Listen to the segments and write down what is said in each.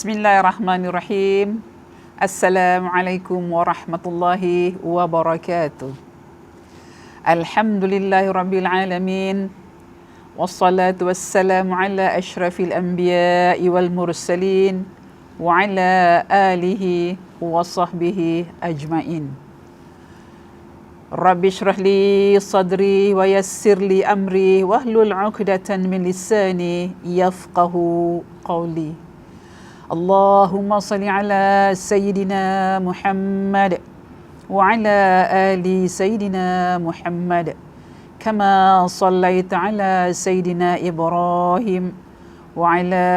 Bismillahirrahmanirrahim. Assalamualaikum warahmatullahi wabarakatuh. Alhamdulillahirabbil alamin. Wassalatu wassalamu ala asyrafil anbiya'i wal mursalin wa ala alihi wa sahbihi ajmain. Rabbi shrah li sadri wa yassir li amri wahlul 'uqdatan min lisani yafqahu qawli. Allahumma salli ala Sayyidina Muhammad wa ala ali Sayyidina Muhammad kama sallaita ala Sayyidina Ibrahim wa ala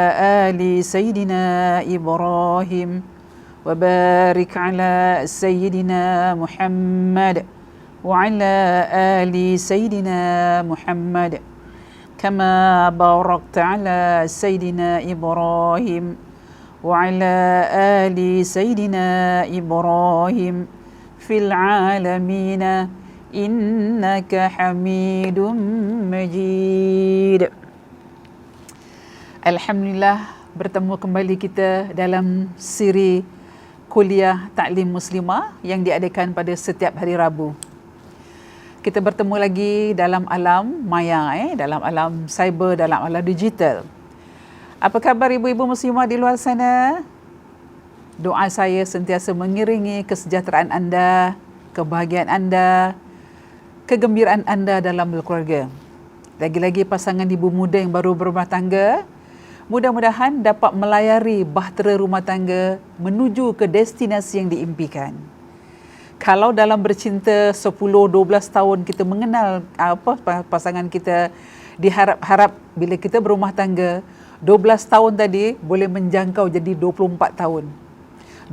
ali Sayyidina Ibrahim wa barik ala Sayyidina Muhammad wa ala ali Sayyidina Muhammad kama barakta ala Sayyidina Ibrahim wa ala ali Sayyidina Ibrahim fil alamina innaka hamidum majid. Alhamdulillah, bertemu kembali kita dalam siri kuliah Ta'lim Muslimah yang diadakan pada setiap hari Rabu. Kita bertemu lagi dalam alam maya, dalam alam cyber, dalam alam digital. Apa khabar ibu-ibu muslimah di luar sana? Doa saya sentiasa mengiringi kesejahteraan anda, kebahagiaan anda, kegembiraan anda dalam berkeluarga. Lagi-lagi pasangan ibu muda yang baru berumah tangga, mudah-mudahan dapat melayari bahtera rumah tangga menuju ke destinasi yang diimpikan. Kalau dalam bercinta 10-12 tahun kita mengenal pasangan kita, diharap-harap bila kita berumah tangga 12 tahun tadi boleh menjangkau jadi 24 tahun.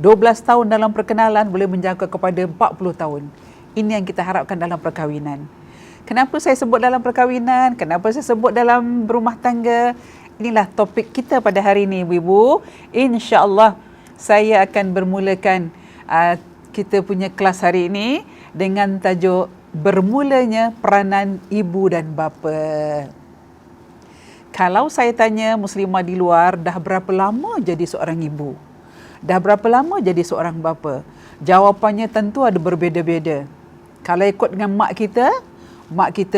12 tahun dalam perkenalan boleh menjangkau kepada 40 tahun. Ini yang kita harapkan dalam perkahwinan. Kenapa saya sebut dalam perkahwinan? Kenapa saya sebut dalam berumah tangga? Inilah topik kita pada hari ini, ibu-ibu. InsyaAllah saya akan bermulakan kita punya kelas hari ini dengan tajuk bermulanya peranan ibu dan bapa. Kalau saya tanya muslimah di luar, dah berapa lama jadi seorang ibu? Dah berapa lama jadi seorang bapa? Jawapannya tentu ada berbeza-beza. Kalau ikut dengan mak kita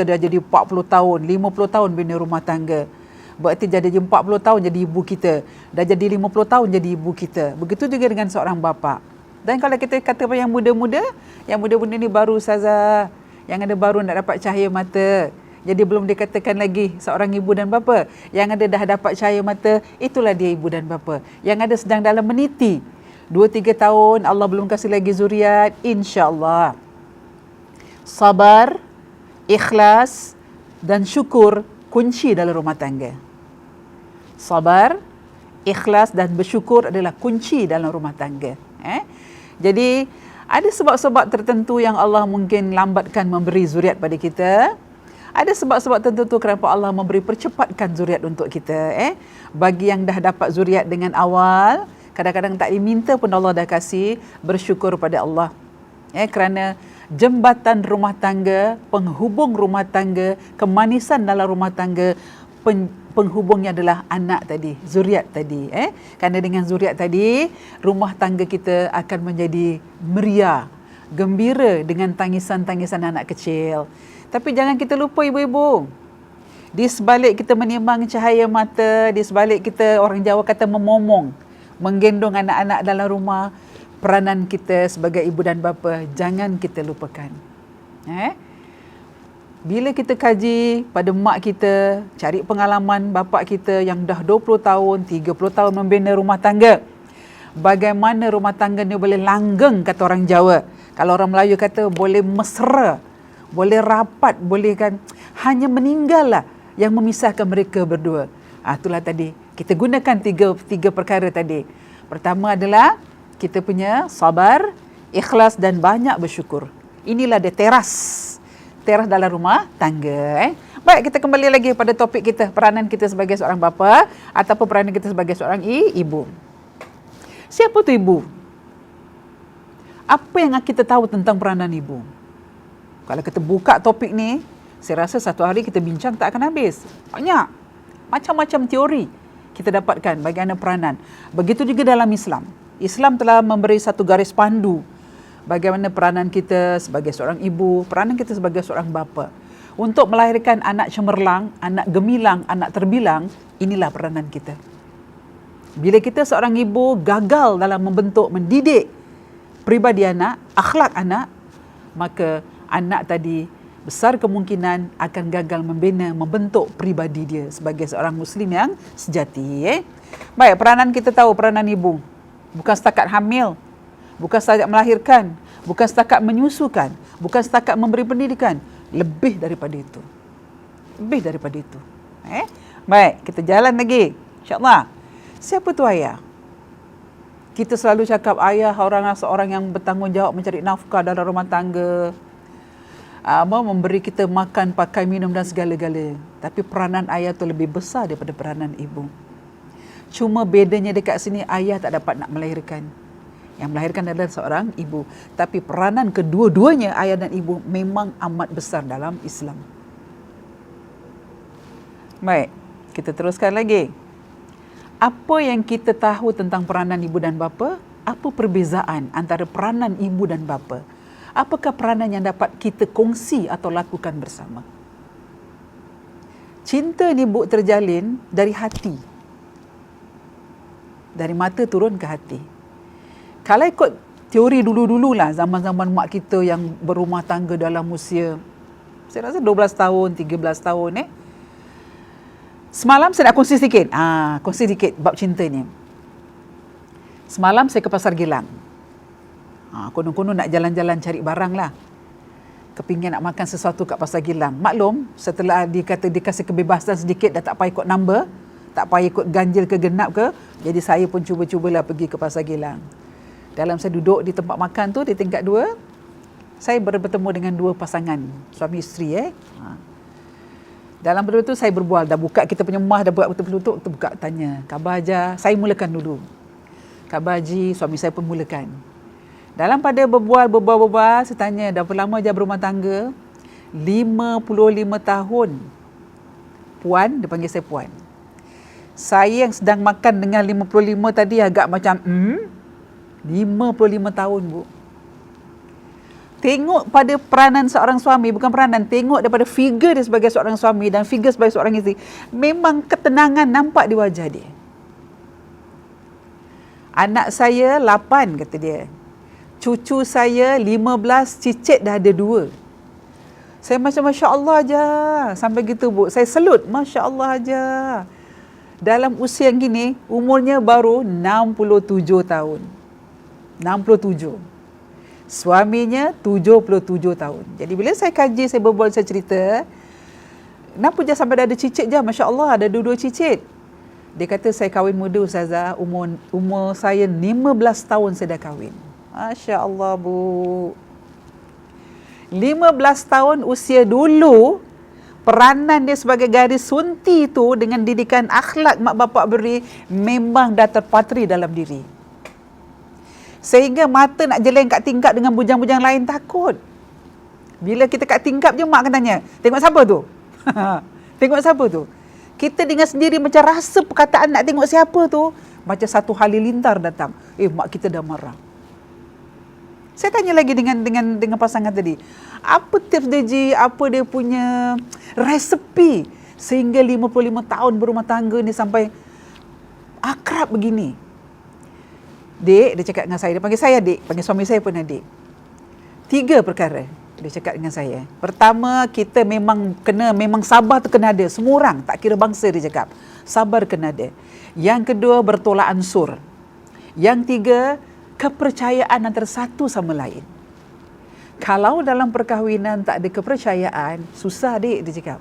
dah jadi 40 tahun, 50 tahun bina rumah tangga. Berarti dah jadi 40 tahun jadi ibu kita. Dah jadi 50 tahun jadi ibu kita. Begitu juga dengan seorang bapa. Dan kalau kita kata yang muda-muda ni baru saja, yang ada baru nak dapat cahaya mata. Jadi belum dikatakan lagi seorang ibu dan bapa. Yang ada dah dapat cahaya mata, itulah dia ibu dan bapa. Yang ada sedang dalam meniti 2-3 tahun, Allah belum kasih lagi zuriat, insya-Allah. Sabar, ikhlas dan syukur kunci dalam rumah tangga. Sabar, ikhlas dan bersyukur adalah kunci dalam rumah tangga. Jadi ada sebab-sebab tertentu yang Allah mungkin lambatkan memberi zuriat pada kita. Ada sebab-sebab tertentu kenapa Allah memberi percepatkan zuriat untuk kita. Bagi yang dah dapat zuriat dengan awal, kadang-kadang tak diminta pun Allah dah kasih, bersyukur pada Allah. Kerana jembatan rumah tangga, penghubung rumah tangga, kemanisan dalam rumah tangga, penghubungnya adalah anak tadi, zuriat tadi. Kerana dengan zuriat tadi, rumah tangga kita akan menjadi meriah, gembira dengan tangisan-tangisan anak kecil. Tapi jangan kita lupa ibu-ibu, di sebalik kita menimbang cahaya mata, di sebalik kita, orang Jawa kata memomong, menggendong anak-anak dalam rumah, peranan kita sebagai ibu dan bapa jangan kita lupakan. Bila kita kaji pada mak kita, cari pengalaman bapa kita yang dah 20 tahun, 30 tahun membina rumah tangga, bagaimana rumah tangga ni boleh langgeng, kata orang Jawa. Kalau orang Melayu kata boleh mesra, boleh rapat, boleh kan, hanya meninggallah yang memisahkan mereka berdua. Itulah tadi, kita gunakan tiga perkara tadi. Pertama adalah kita punya sabar, ikhlas dan banyak bersyukur. Inilah dia teras dalam rumah tangga. Baik, kita kembali lagi pada topik kita, peranan kita sebagai seorang bapa ataupun peranan kita sebagai seorang ibu. Siapa tu ibu? Apa yang kita tahu tentang peranan ibu? Kalau kita buka topik ni, saya rasa satu hari kita bincang tak akan habis. Banyak. Macam-macam teori kita dapatkan bagaimana peranan. Begitu juga dalam Islam. Islam telah memberi satu garis pandu bagaimana peranan kita sebagai seorang ibu, peranan kita sebagai seorang bapa. Untuk melahirkan anak cemerlang, anak gemilang, anak terbilang, inilah peranan kita. Bila kita seorang ibu gagal dalam membentuk, mendidik pribadi anak, akhlak anak, maka anak tadi besar kemungkinan akan gagal membina, membentuk pribadi dia sebagai seorang Muslim yang sejati. Baik, peranan kita tahu, peranan ibu. Bukan setakat hamil, bukan setakat melahirkan, bukan setakat menyusukan, bukan setakat memberi pendidikan. Lebih daripada itu. Lebih daripada itu. Baik, kita jalan lagi. InsyaAllah. Siapa tu ayah? Kita selalu cakap ayah seorang yang bertanggungjawab mencari nafkah dalam rumah tangga. Memberi kita makan, pakai, minum dan segala-gala. Tapi peranan ayah tu lebih besar daripada peranan ibu. Cuma bedanya dekat sini, ayah tak dapat nak melahirkan. Yang melahirkan adalah seorang ibu. Tapi peranan kedua-duanya, ayah dan ibu, memang amat besar dalam Islam. Baik, kita teruskan lagi. Apa yang kita tahu tentang peranan ibu dan bapa? Apa perbezaan antara peranan ibu dan bapa? Apakah peranan yang dapat kita kongsi atau lakukan bersama? Cinta ni terjalin dari hati. Dari mata turun ke hati. Kalau ikut teori dulu-dululah, zaman-zaman mak kita yang berumah tangga dalam usia, saya rasa 12 tahun, 13 tahun. Semalam saya nak kongsi sikit. Kongsi sikit bab cinta ni. Semalam saya ke Pasar Gilang. Konon-konon nak jalan-jalan cari barang lah. Kepingin nak makan sesuatu kat Pasar Gilang. Maklum, setelah dikasih kebebasan sedikit, dah tak payah ikut number, tak payah ikut ganjil ke genap ke. Jadi saya pun cuba-cubalah pergi ke Pasar Gilang. Dalam saya duduk di tempat makan tu, di tingkat 2, saya bertemu dengan 2 pasangan, suami isteri. Dalam berdua tu saya berbual, dah buka kita punya rumah, dah buka betul-betul, kita buka tanya, khabar Haji, saya mulakan dulu. Khabar Haji, suami saya pun mulakan. Dalam pada berbual, saya tanya, dah berapa lama Haji berumah tangga? 55 tahun. Puan, dia panggil saya Puan. Saya yang sedang makan dengan 55 tadi agak macam, 55 tahun, Bu. Tengok pada peranan seorang suami, bukan peranan, tengok daripada figure dia sebagai seorang suami dan figure sebagai seorang isteri. Memang ketenangan nampak di wajah dia. Anak saya 8, kata dia. Cucu saya 15, cicit dah ada 2. Saya macam Masya Allah aja. Sampai gitu, Bu. Saya selut, Masya Allah aja. Dalam usia yang gini, umurnya baru 67 tahun. 67. Suaminya 77 tahun. Jadi bila saya kaji, saya berbual, saya cerita, kenapa je sampai dah ada cicit je? Masya Allah, ada 2 cicit. Dia kata, saya kahwin muda Ustazah, umur saya 15 tahun saya dah kahwin. Masya Allah, Bu. 15 tahun usia dulu, peranan dia sebagai garis sunti tu dengan didikan akhlak mak bapak beri, memang dah terpatri dalam diri. Sehingga mata nak jeleng kat tingkap dengan bujang-bujang lain takut. Bila kita kat tingkap je, mak akan tanya, tengok siapa tu? Tengok siapa tu? Kita dengan sendiri macam rasa perkataan nak tengok siapa tu, macam satu halilintar datang. Mak kita dah marah. Saya tanya lagi dengan pasangan tadi, apa tips dia Ji, apa dia punya resepi sehingga 55 tahun berumah tangga ni sampai akrab begini? Dek, dia cakap dengan saya, dia panggil saya Dek, panggil suami saya pun Adik. 3 perkara dia cakap dengan saya. Pertama, kita memang sabar tu kena ada. Semua orang, tak kira bangsa, dia cakap. Sabar kena ada. Yang kedua, bertolak ansur. Yang 3, kepercayaan antara satu sama lain. Kalau dalam perkahwinan tak ada kepercayaan, susah Dek, dia cakap.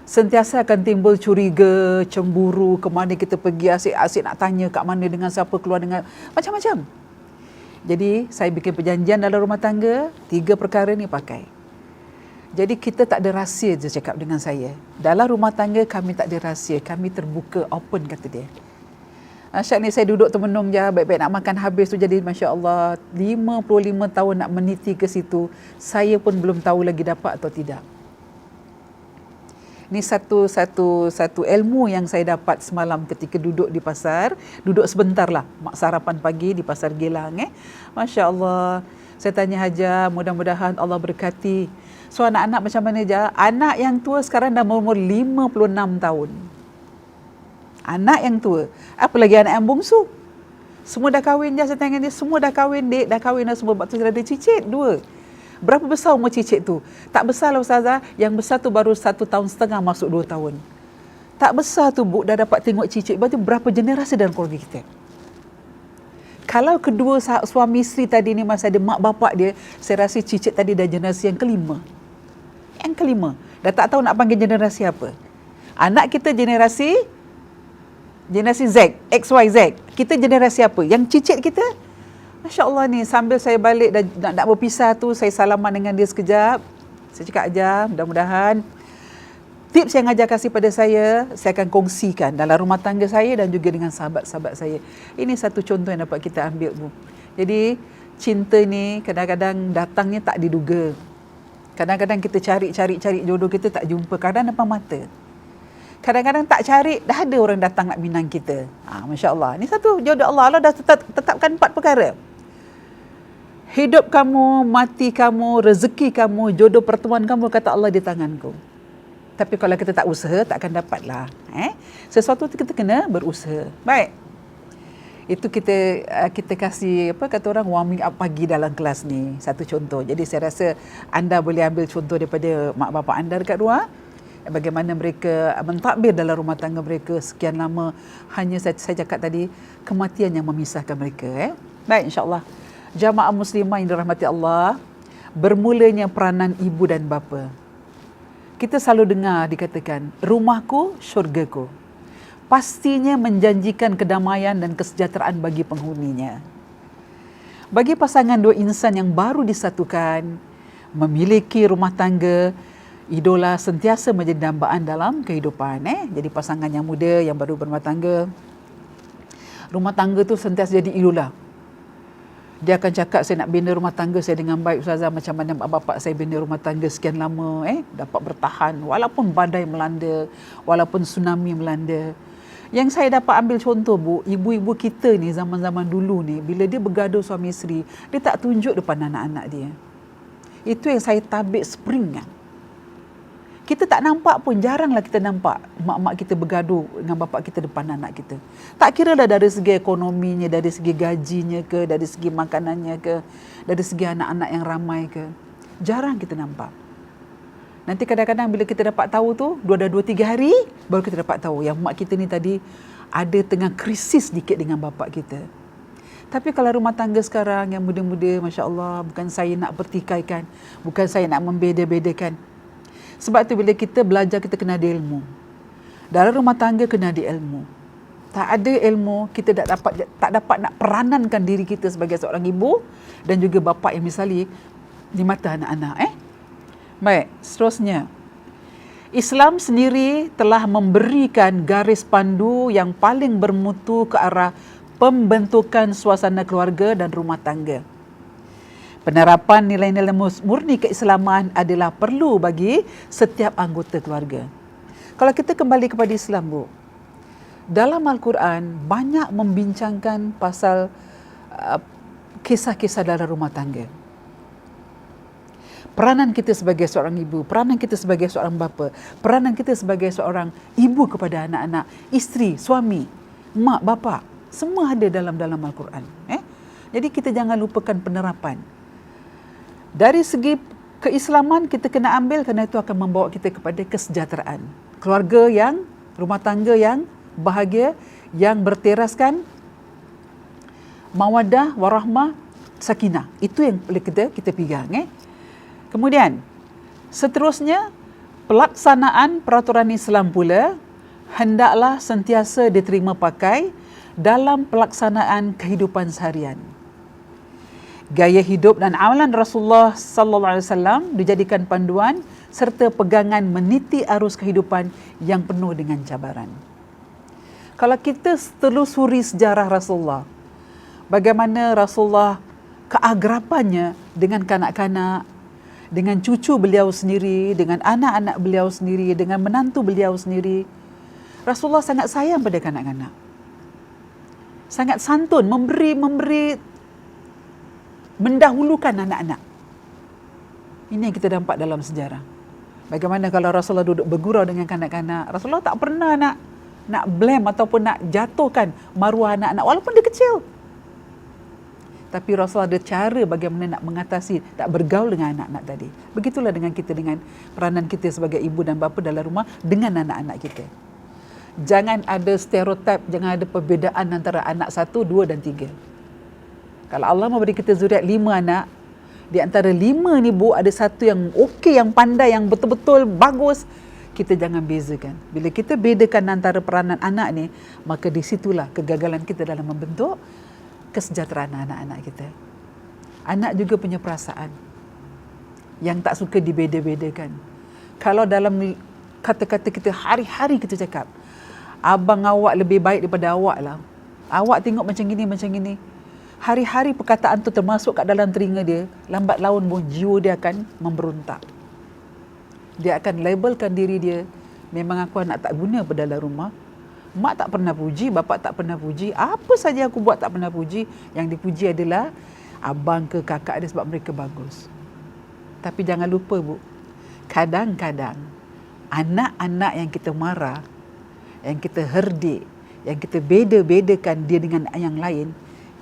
Sentiasa akan timbul curiga, cemburu, ke mana kita pergi, asyik-asyik nak tanya kat mana, dengan siapa, keluar dengan macam-macam. Jadi saya bikin perjanjian dalam rumah tangga, 3 perkara ni pakai. Jadi kita tak ada rahsia, dia cakap dengan saya. Dalam rumah tangga kami tak ada rahsia, kami terbuka, open, kata dia. Asyik ni saya duduk termenung je, baik-baik nak makan habis tu, jadi Masya Allah 55 tahun nak meniti ke situ, saya pun belum tahu lagi dapat atau tidak. Ni satu ilmu yang saya dapat semalam ketika duduk di pasar, duduk sebentar lah, mak sarapan pagi di Pasar Gilang. Masya Allah. Saya tanya Haja, mudah-mudahan Allah berkati. So anak-anak macam mana je? Anak yang tua sekarang dah berumur 56 tahun. Anak yang tua. Apa lagi anak yang bongsu? Semua dah kahwin je, saya tanya dia. Semua dah kahwin, dek dah kahwin dah semua. Sebab tu ada cicit, 2. Berapa besar umur cicit tu? Tak besar lah Ustazah. Yang besar tu baru 1,5 tahun masuk 2 tahun. Tak besar tu Bu, dah dapat tengok cicit. Berarti berapa generasi dalam keluarga kita? Kalau kedua suami isteri tadi ni masih ada mak bapak dia, saya rasa cicit tadi dah generasi yang kelima. Yang kelima. Dah tak tahu nak panggil generasi apa. Anak kita generasi Z, XYZ. Kita generasi apa? Yang cicit kita? Masya Allah ni, sambil saya balik nak berpisah tu, saya salaman dengan dia sekejap. Saya cakap aja, mudah-mudahan tips yang Haja kasih pada saya akan kongsikan dalam rumah tangga saya dan juga dengan sahabat-sahabat saya. Ini satu contoh yang dapat kita ambil Bu. Jadi cinta ni kadang-kadang datangnya tak diduga. Kadang-kadang kita cari jodoh kita tak jumpa, kadang depan mata. Kadang-kadang tak cari, dah ada orang datang nak minang kita. Masya Allah. Ini satu jodoh Allah. Allah dah tetapkan 4 perkara. Hidup kamu, mati kamu, rezeki kamu, jodoh pertemuan kamu, kata Allah di tanganku. Tapi kalau kita tak usaha, tak akan dapatlah. Sesuatu kita kena berusaha. Baik. Itu kita kasih, apa kata orang, warming up pagi dalam kelas ni. Satu contoh. Jadi saya rasa anda boleh ambil contoh daripada mak bapak anda dekat luar. Bagaimana mereka mentadbir dalam rumah tangga mereka sekian lama. Hanya saya cakap tadi, kematian yang memisahkan mereka. Baik, insyaAllah. Jamaah muslimah yang dirahmati Allah, bermulanya peranan ibu dan bapa. Kita selalu dengar dikatakan, rumahku, syurgaku. Pastinya menjanjikan kedamaian dan kesejahteraan bagi penghuninya. Bagi pasangan dua insan yang baru disatukan, memiliki rumah tangga, idola sentiasa menjadi dambaan dalam kehidupan. Jadi pasangan yang muda yang baru berumah tangga, rumah tangga tu sentiasa jadi idola. Dia akan cakap, saya nak bina rumah tangga saya dengan baik Ustazah, macam mana bapak saya bina rumah tangga sekian lama, dapat bertahan walaupun badai melanda, walaupun tsunami melanda. Yang saya dapat ambil contoh Bu, ibu-ibu kita ni zaman-zaman dulu ni, bila dia bergaduh suami isteri, dia tak tunjuk depan anak-anak dia. Itu yang saya tabik spring kan. Kita tak nampak pun, jaranglah kita nampak mak-mak kita bergaduh dengan bapak kita depan anak kita. Tak kira lah dari segi ekonominya, dari segi gajinya ke, dari segi makanannya ke, dari segi anak-anak yang ramai ke. Jarang kita nampak. Nanti kadang-kadang bila kita dapat tahu tu, 2-3 hari, baru kita dapat tahu yang mak kita ni tadi ada tengah krisis sedikit dengan bapak kita. Tapi kalau rumah tangga sekarang yang muda-muda, Masya Allah, bukan saya nak pertikaikan, bukan saya nak membeda-bedakan. Sebab tu bila kita belajar, kita kena ada ilmu. Dalam rumah tangga kena ada ilmu. Tak ada ilmu, kita tak dapat nak peranankan diri kita sebagai seorang ibu dan juga bapa yang misali di mata anak-anak. Baik, seterusnya. Islam sendiri telah memberikan garis pandu yang paling bermutu ke arah pembentukan suasana keluarga dan rumah tangga. Penerapan nilai-nilai murni keislaman adalah perlu bagi setiap anggota keluarga. Kalau kita kembali kepada Islam, Bu, dalam Al-Quran banyak membincangkan pasal kisah-kisah dalam rumah tangga. Peranan kita sebagai seorang ibu, peranan kita sebagai seorang bapa, peranan kita sebagai seorang ibu kepada anak-anak, isteri, suami, mak, bapa, semua ada dalam Al-Quran. Jadi kita jangan lupakan penerapan. Dari segi keislaman kita kena ambil kerana itu akan membawa kita kepada kesejahteraan. Keluarga yang, rumah tangga yang bahagia, yang berteraskan mawaddah, warahmah, sakinah. Itu yang boleh kita pegang. Kemudian, seterusnya, pelaksanaan peraturan Islam pula hendaklah sentiasa diterima pakai dalam pelaksanaan kehidupan seharian. Gaya hidup dan amalan Rasulullah sallallahu alaihi wasallam dijadikan panduan serta pegangan meniti arus kehidupan yang penuh dengan cabaran. Kalau kita telusuri sejarah Rasulullah, bagaimana Rasulullah keagrapannya dengan kanak-kanak, dengan cucu beliau sendiri, dengan anak-anak beliau sendiri, dengan menantu beliau sendiri. Rasulullah sangat sayang pada kanak-kanak. Sangat santun, memberi, mendahulukan anak-anak. Ini yang kita nampak dalam sejarah. Bagaimana kalau Rasulullah duduk bergurau dengan kanak-kanak, Rasulullah tak pernah nak blame ataupun nak jatuhkan maruah anak-anak walaupun dia kecil. Tapi Rasulullah ada cara bagaimana nak mengatasi, nak bergaul dengan anak-anak tadi. Begitulah dengan kita, dengan peranan kita sebagai ibu dan bapa dalam rumah dengan anak-anak kita. Jangan ada stereotip, jangan ada perbezaan antara anak 1, 2 dan 3. Kalau Allah memberi kita zuriat 5 anak, di antara 5 ni Bu, ada satu yang okey, yang pandai, yang betul-betul bagus, kita jangan bezakan. Bila kita bedakan antara peranan anak ni, maka di situlah kegagalan kita dalam membentuk kesejahteraan anak-anak kita. Anak juga punya perasaan yang tak suka dibeda-bedakan. Kalau dalam kata-kata kita hari-hari kita cakap, abang awak lebih baik daripada awak lah, awak tengok macam gini, hari-hari perkataan tu termasuk kat dalam telinga dia, lambat laun pun jiwa dia akan memberontak. Dia akan labelkan diri dia, memang aku anak tak guna pada dalam rumah. Mak tak pernah puji, bapak tak pernah puji, apa saja aku buat tak pernah puji. Yang dipuji adalah abang ke kakak dia sebab mereka bagus. Tapi jangan lupa Bu, kadang-kadang anak-anak yang kita marah, yang kita herdik, yang kita beda-bedakan dia dengan yang lain,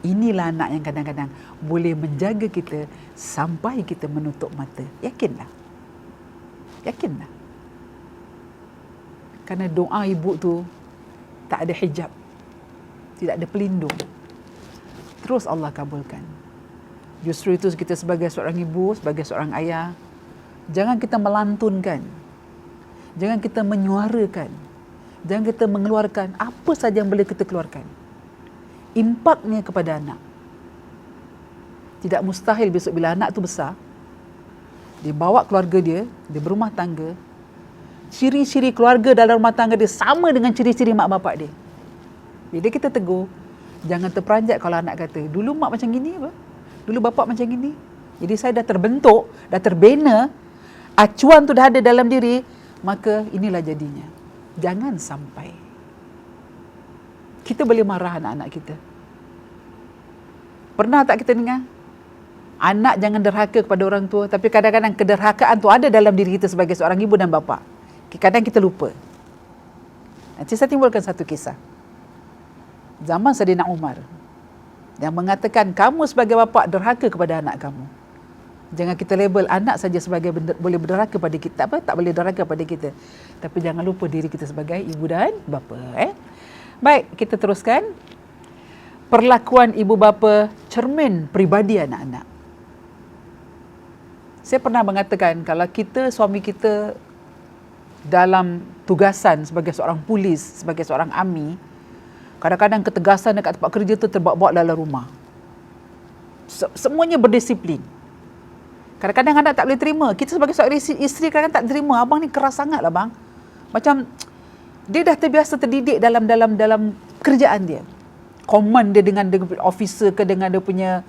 inilah anak yang kadang-kadang boleh menjaga kita sampai kita menutup mata. Yakinlah. Kerana doa ibu tu tak ada hijab, tidak ada pelindung, terus Allah kabulkan. Justru itu kita sebagai seorang ibu, sebagai seorang ayah, jangan kita melantunkan, jangan kita menyuarakan, jangan kita mengeluarkan apa saja yang boleh kita keluarkan. Impaknya kepada anak. Tidak mustahil besok bila anak tu besar, dia bawa keluarga dia berumah tangga, ciri-ciri keluarga dalam rumah tangga dia sama dengan ciri-ciri mak bapak dia. Bila kita tegur, jangan terperanjat kalau anak kata, dulu mak macam gini apa? Dulu bapak macam gini. Jadi saya dah terbentuk, dah terbina, acuan tu dah ada dalam diri, maka inilah jadinya. Jangan sampai. Kita boleh marah anak-anak kita. Pernah tak kita dengar? Anak jangan derhaka kepada orang tua, tapi kadang-kadang kederhakaan tu ada dalam diri kita sebagai seorang ibu dan bapa. Kadang kita lupa. Nanti saya timbulkan satu kisah. Zaman Saidina Umar, yang mengatakan kamu sebagai bapa derhaka kepada anak kamu. Jangan kita label anak saja sebagai boleh berderhaka pada kita, tak boleh derhaka pada kita. Tapi jangan lupa diri kita sebagai ibu dan bapa. Baik, kita teruskan. Perlakuan ibu bapa cermin peribadi anak-anak. Saya pernah mengatakan, kalau kita, suami kita dalam tugasan sebagai seorang polis, sebagai seorang army, kadang-kadang ketegasan dekat tempat kerja tu terbawa-bawa dalam rumah. Semuanya berdisiplin. Kadang-kadang anak tak boleh terima. Kita sebagai seorang isteri kadang-kadang tak terima. Abang ni keras sangat lah bang. Macam dia dah terbiasa terdidik dalam kerjaan dia. Command dia dengan officer ke dengan dia punya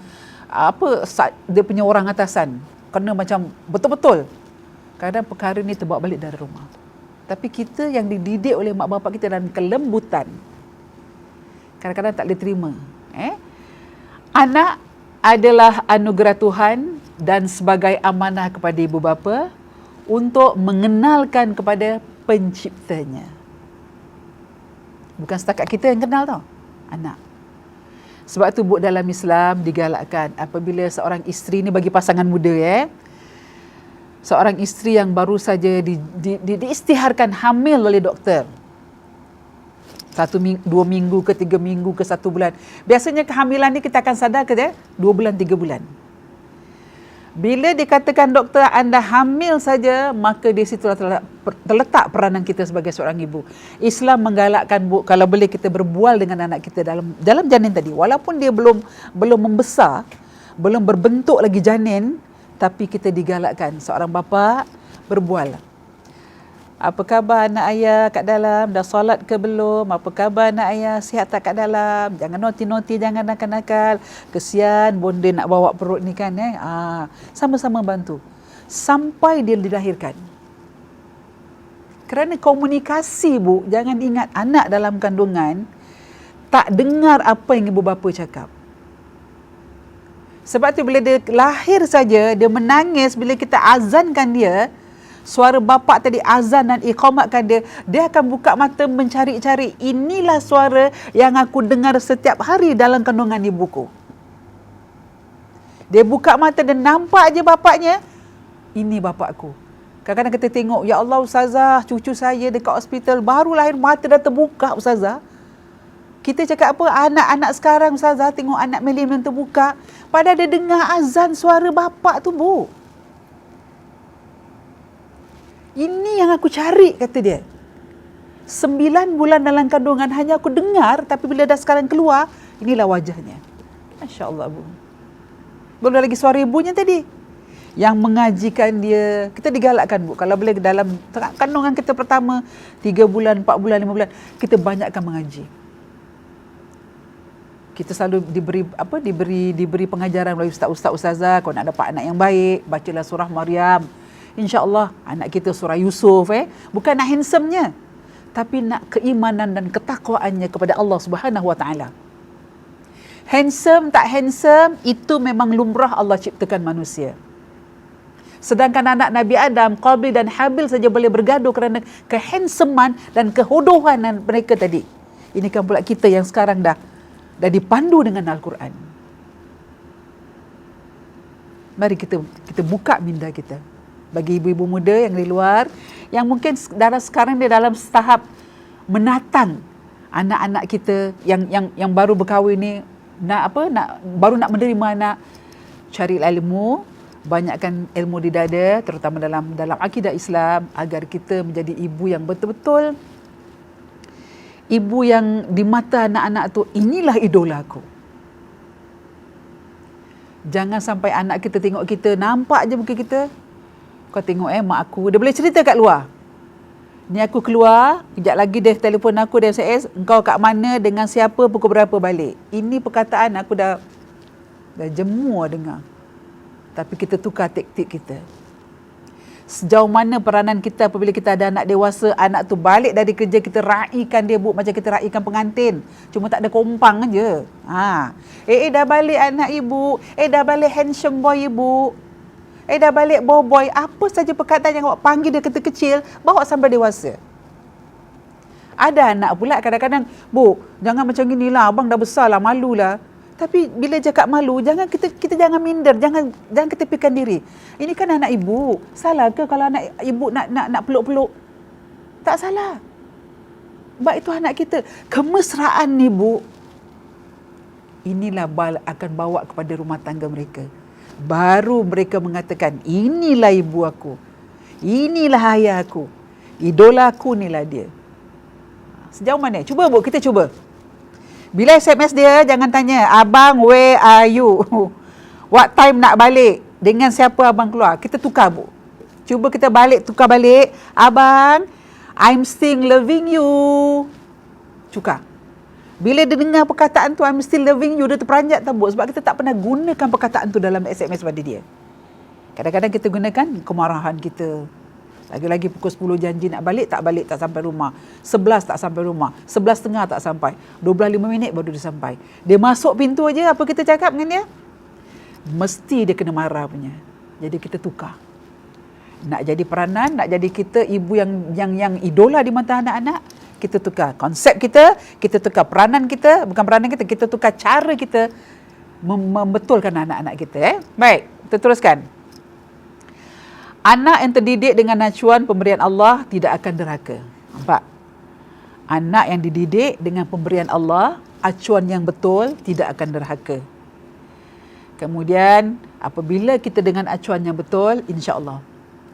dia punya orang atasan. Kena macam betul-betul. Kadang perkara ni terbawa balik dari rumah. Tapi kita yang dididik oleh mak bapak kita dalam kelembutan, kadang-kadang tak boleh terima. Anak adalah anugerah Tuhan dan sebagai amanah kepada ibu bapa untuk mengenalkan kepada penciptanya. Bukan setakat kita yang kenal tau, anak. Sebab tu Bu, dalam Islam digalakkan apabila seorang isteri ni, bagi pasangan muda seorang isteri yang baru saja diisytiharkan hamil oleh doktor, 2 minggu ke 3 minggu ke 1 bulan. Biasanya kehamilan ni kita akan sadar ke 2 bulan 3 bulan. Bila dikatakan doktor anda hamil saja, maka di situ terletak peranan kita sebagai seorang ibu. Islam menggalakkan Bu, kalau boleh kita berbual dengan anak kita dalam janin tadi, walaupun dia belum membesar, belum berbentuk lagi janin, tapi kita digalakkan seorang bapa berbual. Apa khabar anak ayah kat dalam? Dah solat ke belum? Apa khabar anak ayah? Sihat tak kat dalam? Jangan noti-noti, jangan nakal-nakal. Kesian bonda nak bawa perut ni kan. Sama-sama bantu. sampai dia dilahirkan. Kerana komunikasi, Bu, jangan ingat anak dalam kandungan tak dengar apa yang ibu bapa cakap. Sebab tu bila dia lahir saja, dia menangis, bila kita azankan dia, suara bapa tadi azan dan iqamatkan dia, dia akan buka mata mencari-cari, inilah suara yang aku dengar setiap hari dalam kandungan ibuku. Dia buka mata dan nampak je bapaknya, ini bapakku. Kadang-kadang kita tengok, ya Allah Ustazah, cucu saya dekat hospital, baru lahir mata dah terbuka Ustazah. Kita cakap apa? Anak-anak sekarang Ustazah, tengok anak Melim yang terbuka. Padahal dia dengar azan suara bapak tu, Bu. Ini yang aku cari, kata dia. 9 bulan dalam kandungan hanya aku dengar, tapi bila dah sekarang keluar, inilah wajahnya. Masya Allah, Bu. Belum lagi suara ibunya tadi. Yang mengajikan dia, kita digalakkan, Bu. Kalau boleh dalam kandungan kita pertama, 3 bulan, 4 bulan, 5 bulan, kita banyakkan mengaji. Kita selalu diberi pengajaran oleh ustazah, kau nak dapat anak yang baik, bacalah surah Maryam. InsyaAllah anak kita surah Yusuf. Bukan nak handsome-nya, tapi nak keimanan dan ketakwaannya kepada Allah Subhanahu Wa Taala. Handsome tak handsome, itu memang lumrah Allah ciptakan manusia. Sedangkan anak Nabi Adam, Qabil dan Habil saja boleh bergaduh kerana kehandsoman dan kehodohan mereka tadi. Ini kan pula kita yang sekarang dah dipandu dengan Al-Quran. Mari kita buka minda kita. Bagi ibu-ibu muda yang di luar, yang mungkin sekarang dia dalam tahap menatang anak-anak kita yang baru berkahwin ni, baru nak menerima anak, cari ilmu, banyakkan ilmu di dada, terutama dalam akidah Islam, agar kita menjadi ibu yang betul-betul, ibu yang di mata anak-anak tu, inilah idolaku. Jangan sampai anak kita tengok kita, nampak je muka kita, kau tengok mak aku, dia boleh cerita kat luar. Ni aku keluar, kejap lagi dia telefon aku, dia SMS, engkau kat mana, dengan siapa, pukul berapa balik. Ini perkataan aku dah jemur dengar. Tapi kita tukar taktik kita. Sejauh mana peranan kita apabila kita ada anak dewasa, anak tu balik dari kerja, kita raikan dia, Bu, macam kita raikan pengantin. Cuma tak ada kompang je. Dah balik anak ibu, dah balik handsome boy ibu, dah balik boy. Apa saja perkataan yang awak panggil dia ketika kecil, bawa sampai dewasa. Ada anak pula kadang-kadang, Bu, jangan macam inilah, abang dah besar lah, malu lah. Tapi bila cakap malu, jangan kita jangan minder, jangan ketepikan diri. Ini kan anak ibu. Salah ke kalau anak ibu nak peluk-peluk? Tak salah. Sebab itu anak kita. Kemesraan ni, Bu, inilah akan bawa kepada rumah tangga mereka. Baru mereka mengatakan, inilah ibu aku, inilah ayah aku, idola aku, inilah dia. Sejauh mana? Cuba, Bu, kita cuba. Bila SMS dia, jangan tanya, abang, where are you? What time nak balik? Dengan siapa abang keluar? Kita tukar, Bu. Cuba kita tukar balik. Abang, I'm still loving you. Tukar. Bila dia dengar perkataan tu, I'm still loving you, dia terperanjat tak, Bu? Sebab kita tak pernah gunakan perkataan tu dalam SMS pada dia. Kadang-kadang kita gunakan kemarahan kita. Lagi-lagi pukul 10 janji nak balik, tak sampai rumah. 11 tak sampai rumah. 11.30 tak sampai. 12:05 baru dia sampai. Dia masuk pintu aja, apa kita cakap dengan dia? Mesti dia kena marah punya. Jadi kita tukar. Nak jadi peranan, nak jadi kita ibu yang idola di mata anak-anak, kita tukar. Konsep kita tukar peranan kita, bukan peranan kita tukar cara kita membetulkan anak-anak kita. Baik, kita teruskan. Anak yang terdidik dengan acuan pemberian Allah tidak akan derhaka. Nampak? Anak yang dididik dengan pemberian Allah, acuan yang betul, tidak akan derhaka. Kemudian, apabila kita dengan acuan yang betul, insya-Allah,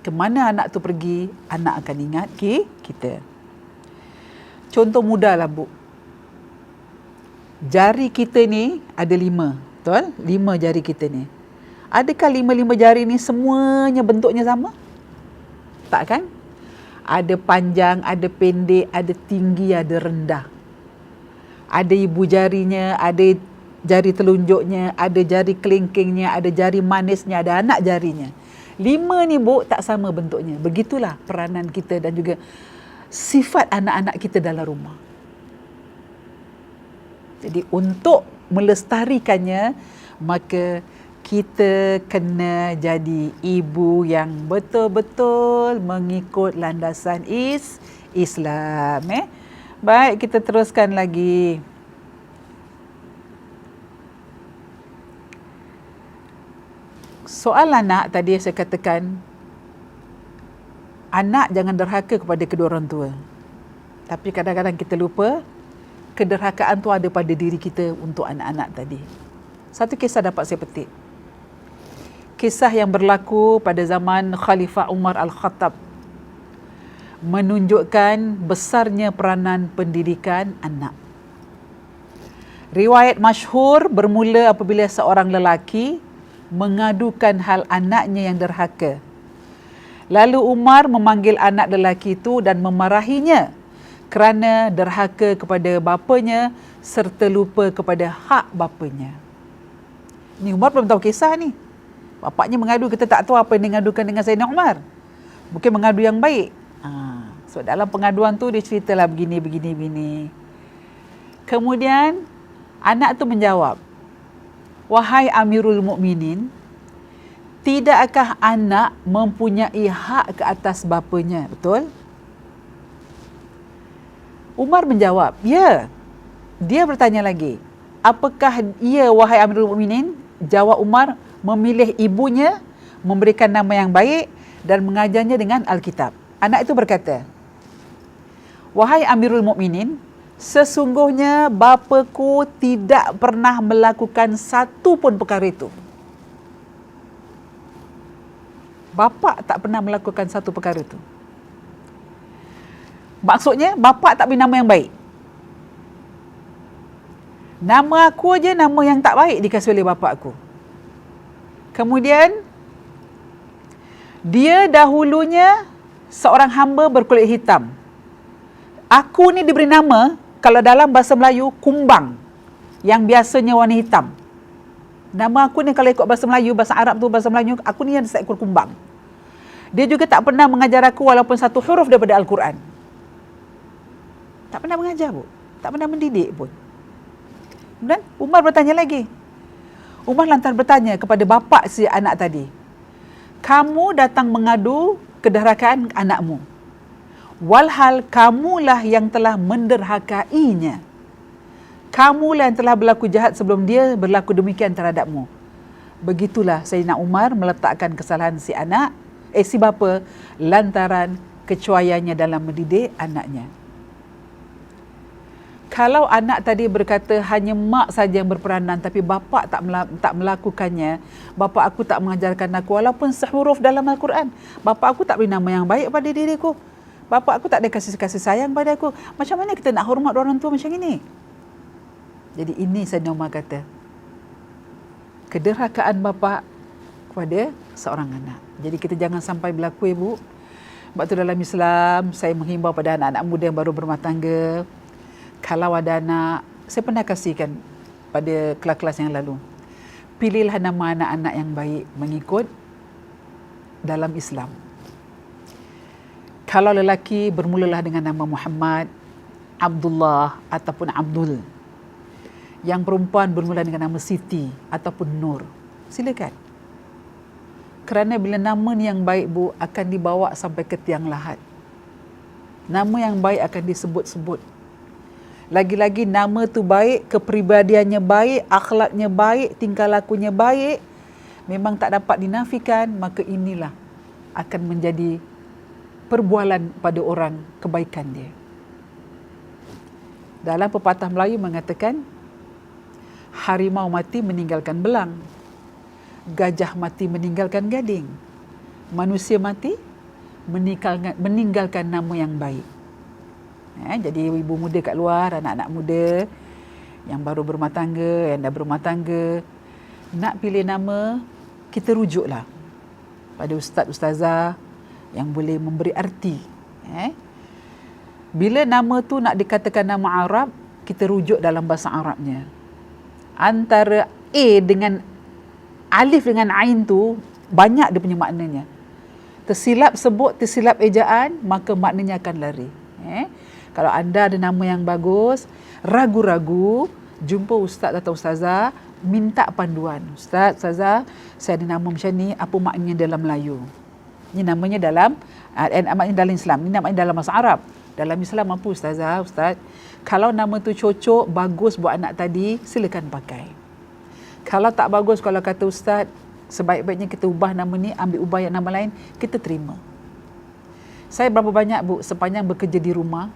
kemana anak tu pergi, anak akan ingat kita. Contoh mudah lah, Bu. Jari kita ni ada 5. Betul? 5 jari kita ni. Adakah 5 jari ni semuanya bentuknya sama? Tak kan? Ada panjang, ada pendek, ada tinggi, ada rendah. Ada ibu jarinya, ada jari telunjuknya, ada jari kelingkingnya, ada jari manisnya, ada anak jarinya. 5 ni Bu tak sama bentuknya. Begitulah peranan kita dan juga sifat anak-anak kita dalam rumah. Jadi untuk melestarikannya, maka kita kena jadi ibu yang betul-betul mengikut landasan Islam. Baik, kita teruskan lagi. Soal anak tadi saya katakan, anak jangan derhaka kepada kedua orang tua. Tapi kadang-kadang kita lupa, kederhakaan tu ada pada diri kita untuk anak-anak tadi. Satu kisah dapat saya petik. Kisah yang berlaku pada zaman Khalifah Umar Al-Khattab menunjukkan besarnya peranan pendidikan anak. Riwayat masyhur bermula apabila seorang lelaki mengadukan hal anaknya yang derhaka. Lalu Umar memanggil anak lelaki itu dan memarahinya kerana derhaka kepada bapanya serta lupa kepada hak bapanya. Ni Umar belum tahu kisah ni. Bapaknya mengadu, kita tak tahu apa yang diadukan dengan Sayyidina Umar. Mungkin mengadu yang baik. So dalam pengaduan tu dia ceritalah begini. Kemudian anak tu menjawab, "Wahai Amirul Mukminin, tidakkah anak mempunyai hak ke atas bapanya?" Betul? Umar menjawab, "Ya." Dia bertanya lagi, "Apakah ia, wahai Amirul Mukminin?" Jawab Umar, "Memilih ibunya, memberikan nama yang baik dan mengajarnya dengan Alkitab." Anak itu berkata, "Wahai Amirul Mukminin, sesungguhnya bapaku tidak pernah melakukan satu pun perkara itu." Bapa tak pernah melakukan satu perkara itu. Maksudnya, bapa tak beri nama yang baik. Nama aku aja nama yang tak baik dikasih oleh bapa aku. Kemudian, dia dahulunya seorang hamba berkulit hitam. Aku ni diberi nama, kalau dalam bahasa Melayu, kumbang, yang biasanya warna hitam. Nama aku ni kalau ikut bahasa Melayu, bahasa Arab tu bahasa Melayu, aku ni yang seekor kumbang. Dia juga tak pernah mengajar aku walaupun satu huruf daripada Al-Quran. Tak pernah mengajar, Bu. Tak pernah mendidik pun. Kemudian Umar bertanya lagi. Umar lantas bertanya kepada bapa si anak tadi, "Kamu datang mengadu kederhakaan anakmu, walhal kamulah yang telah menderhakainya. Kamulah yang telah berlaku jahat sebelum dia berlaku demikian terhadapmu." Begitulah Sayyidina Umar meletakkan kesalahan si bapa lantaran kecuaiannya dalam mendidik anaknya. Kalau anak tadi berkata hanya mak saja yang berperanan tapi bapa tak melakukannya, bapa aku tak mengajarkan aku walaupun sehuruf dalam Al-Quran, bapa aku tak beri nama yang baik pada diriku, bapa aku tak ada kasih sayang pada aku, macam mana kita nak hormat orang tua macam ini? Jadi ini Sayyidina Umar kata, kederhakaan bapa kepada seorang anak. Jadi kita jangan sampai berlaku, Ibu. Sebab tu dalam Islam, saya menghimbau pada anak-anak muda yang baru berumah tangga, kalau ada anak, saya pernah kasihkan pada kelas-kelas yang lalu, pilihlah nama anak-anak yang baik mengikut dalam Islam. Kalau lelaki, bermulalah dengan nama Muhammad, Abdullah ataupun Abdul. Yang perempuan bermula dengan nama Siti ataupun Nur. Silakan. Kerana bila nama ni yang baik, Bu, akan dibawa sampai ke tiang lahat. Nama yang baik akan disebut-sebut. Lagi-lagi nama tu baik, kepribadiannya baik, akhlaknya baik, tingkah lakunya baik, memang tak dapat dinafikan, maka inilah akan menjadi perbualan pada orang kebaikan dia. Dalam pepatah Melayu mengatakan, harimau mati meninggalkan belang, gajah mati meninggalkan gading, manusia mati meninggalkan nama yang baik. Jadi ibu muda kat luar, anak-anak muda yang baru berumah tangga, yang dah berumah tangga, nak pilih nama, kita rujuklah pada ustaz-ustazah yang boleh memberi arti. Bila nama tu nak dikatakan nama Arab, kita rujuk dalam bahasa Arabnya. Antara A dengan Alif dengan Ain tu banyak dia punya maknanya. Tersilap sebut, tersilap ejaan, maka maknanya akan lari. Kalau anda ada nama yang bagus, ragu-ragu, jumpa ustaz atau ustazah, minta panduan. Ustaz, ustazah, saya ada nama macam ni, apa maknanya dalam Melayu? Ini namanya dalam dalam Islam, ini namanya dalam bahasa Arab. Dalam Islam apa ustazah, ustaz? Kalau nama tu cocok, bagus buat anak tadi, silakan pakai. Kalau tak bagus, kalau kata ustaz, sebaik-baiknya kita ubah nama ni, ambil ubah yang nama lain, kita terima. Saya berapa banyak sepanjang bekerja di rumah,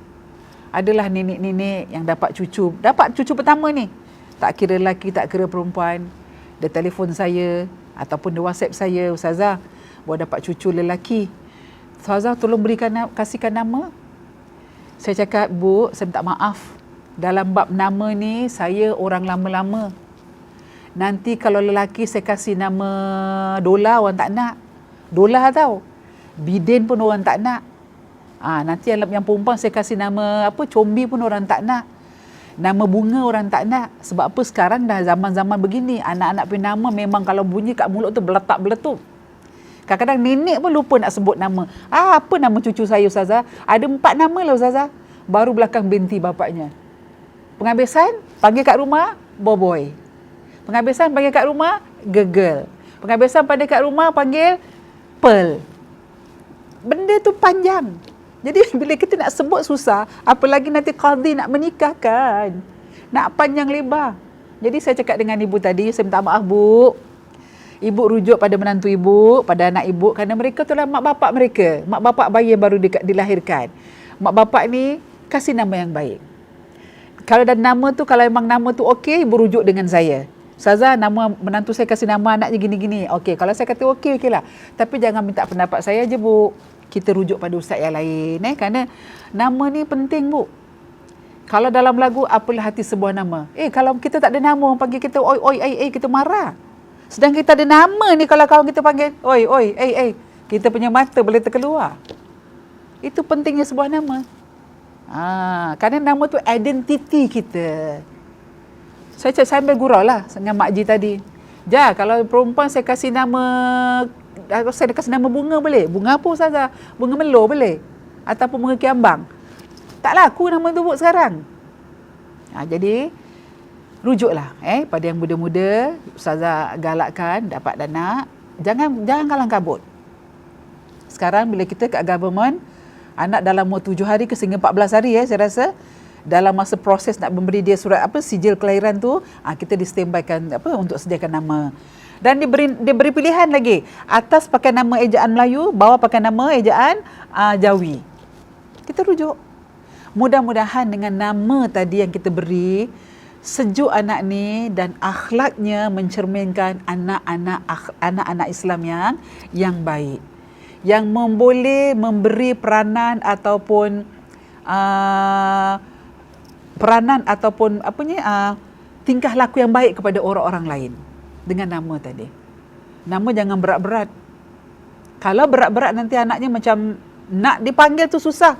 adalah nenek-nenek yang dapat cucu pertama ni. Tak kira lelaki, tak kira perempuan. Dia telefon saya ataupun dia WhatsApp saya, ustazah, buat dapat cucu lelaki. Ustazah tolong kasihkan nama. Saya cakap, Bu, saya minta maaf. Dalam bab nama ni, saya orang lama-lama. Nanti kalau lelaki saya kasih nama Dola, orang tak nak. Dola tau. Bidin pun orang tak nak. Nanti yang perempuan saya kasih nama Combi pun orang tak nak. Nama bunga orang tak nak. Sebab apa sekarang dah zaman-zaman begini. Anak-anak punya nama memang kalau bunyi kat mulut tu beletak-beletup. Kadang-kadang nenek pun lupa nak sebut nama. Apa nama cucu saya ustazah? Ada 4 nama lah ustazah. Baru belakang binti bapaknya. Penghabisan, panggil kat rumah, Boboy. Penghabisan panggil kat rumah, Gegel. Penghabisan panggil kat rumah, panggil Pearl. Benda tu panjang. Jadi bila kita nak sebut susah, apalagi nanti qadhi nak menikahkan. Nak panjang lebar. Jadi saya cakap dengan ibu tadi, saya minta maaf Bu. Ibu rujuk pada menantu ibu, pada anak ibu, kerana mereka tu lah mak bapak mereka. Mak bapak bayi yang baru dilahirkan. Mak bapak ni kasih nama yang baik. Kalau dah nama tu, kalau memang nama tu okey, ibu rujuk dengan saya. Ustazah, nama menantu saya kasih nama anaknya gini-gini. Okey, kalau saya kata okey, okey lah. Tapi jangan minta pendapat saya je Bu. Kita rujuk pada ustaz yang lain. Kerana nama ni penting Bu. Kalau dalam lagu, apalah hati sebuah nama. Kalau kita tak ada nama, orang panggil kita oi, oi, kita marah. Sedang kita ada nama ni, kalau kawan kita panggil oi, oi, kita punya mata boleh terkeluar. Itu pentingnya sebuah nama. Kerana nama tu identiti kita. Saya sambil gurau lah dengan Mak Ji tadi. Kalau perempuan saya kasih nama, saya kasih nama bunga boleh? Bunga apa ustazah? Bunga melor boleh? Ataupun bunga kiambang? Tak laku nama tu buat sekarang. Jadi, rujuklah pada yang muda-muda, ustazah galakkan dapat anak. Jangan kalang kabut. Sekarang bila kita kat government, anak dalam umur 7 hari ke sehingga 14 hari saya rasa, dalam masa proses nak memberi dia surat sijil kelahiran tu, kita di standbykan untuk sediakan nama. Dan diberi pilihan lagi, atas pakai nama ejaan Melayu, bawah pakai nama ejaan Jawi. Kita rujuk. Mudah-mudahan dengan nama tadi yang kita beri, sejuk anak ni dan akhlaknya mencerminkan anak-anak Islam yang baik, yang boleh memberi peranan ataupun tingkah laku yang baik kepada orang-orang lain dengan nama tadi. Nama jangan berat-berat. Kalau berat-berat nanti anaknya macam nak dipanggil tu susah.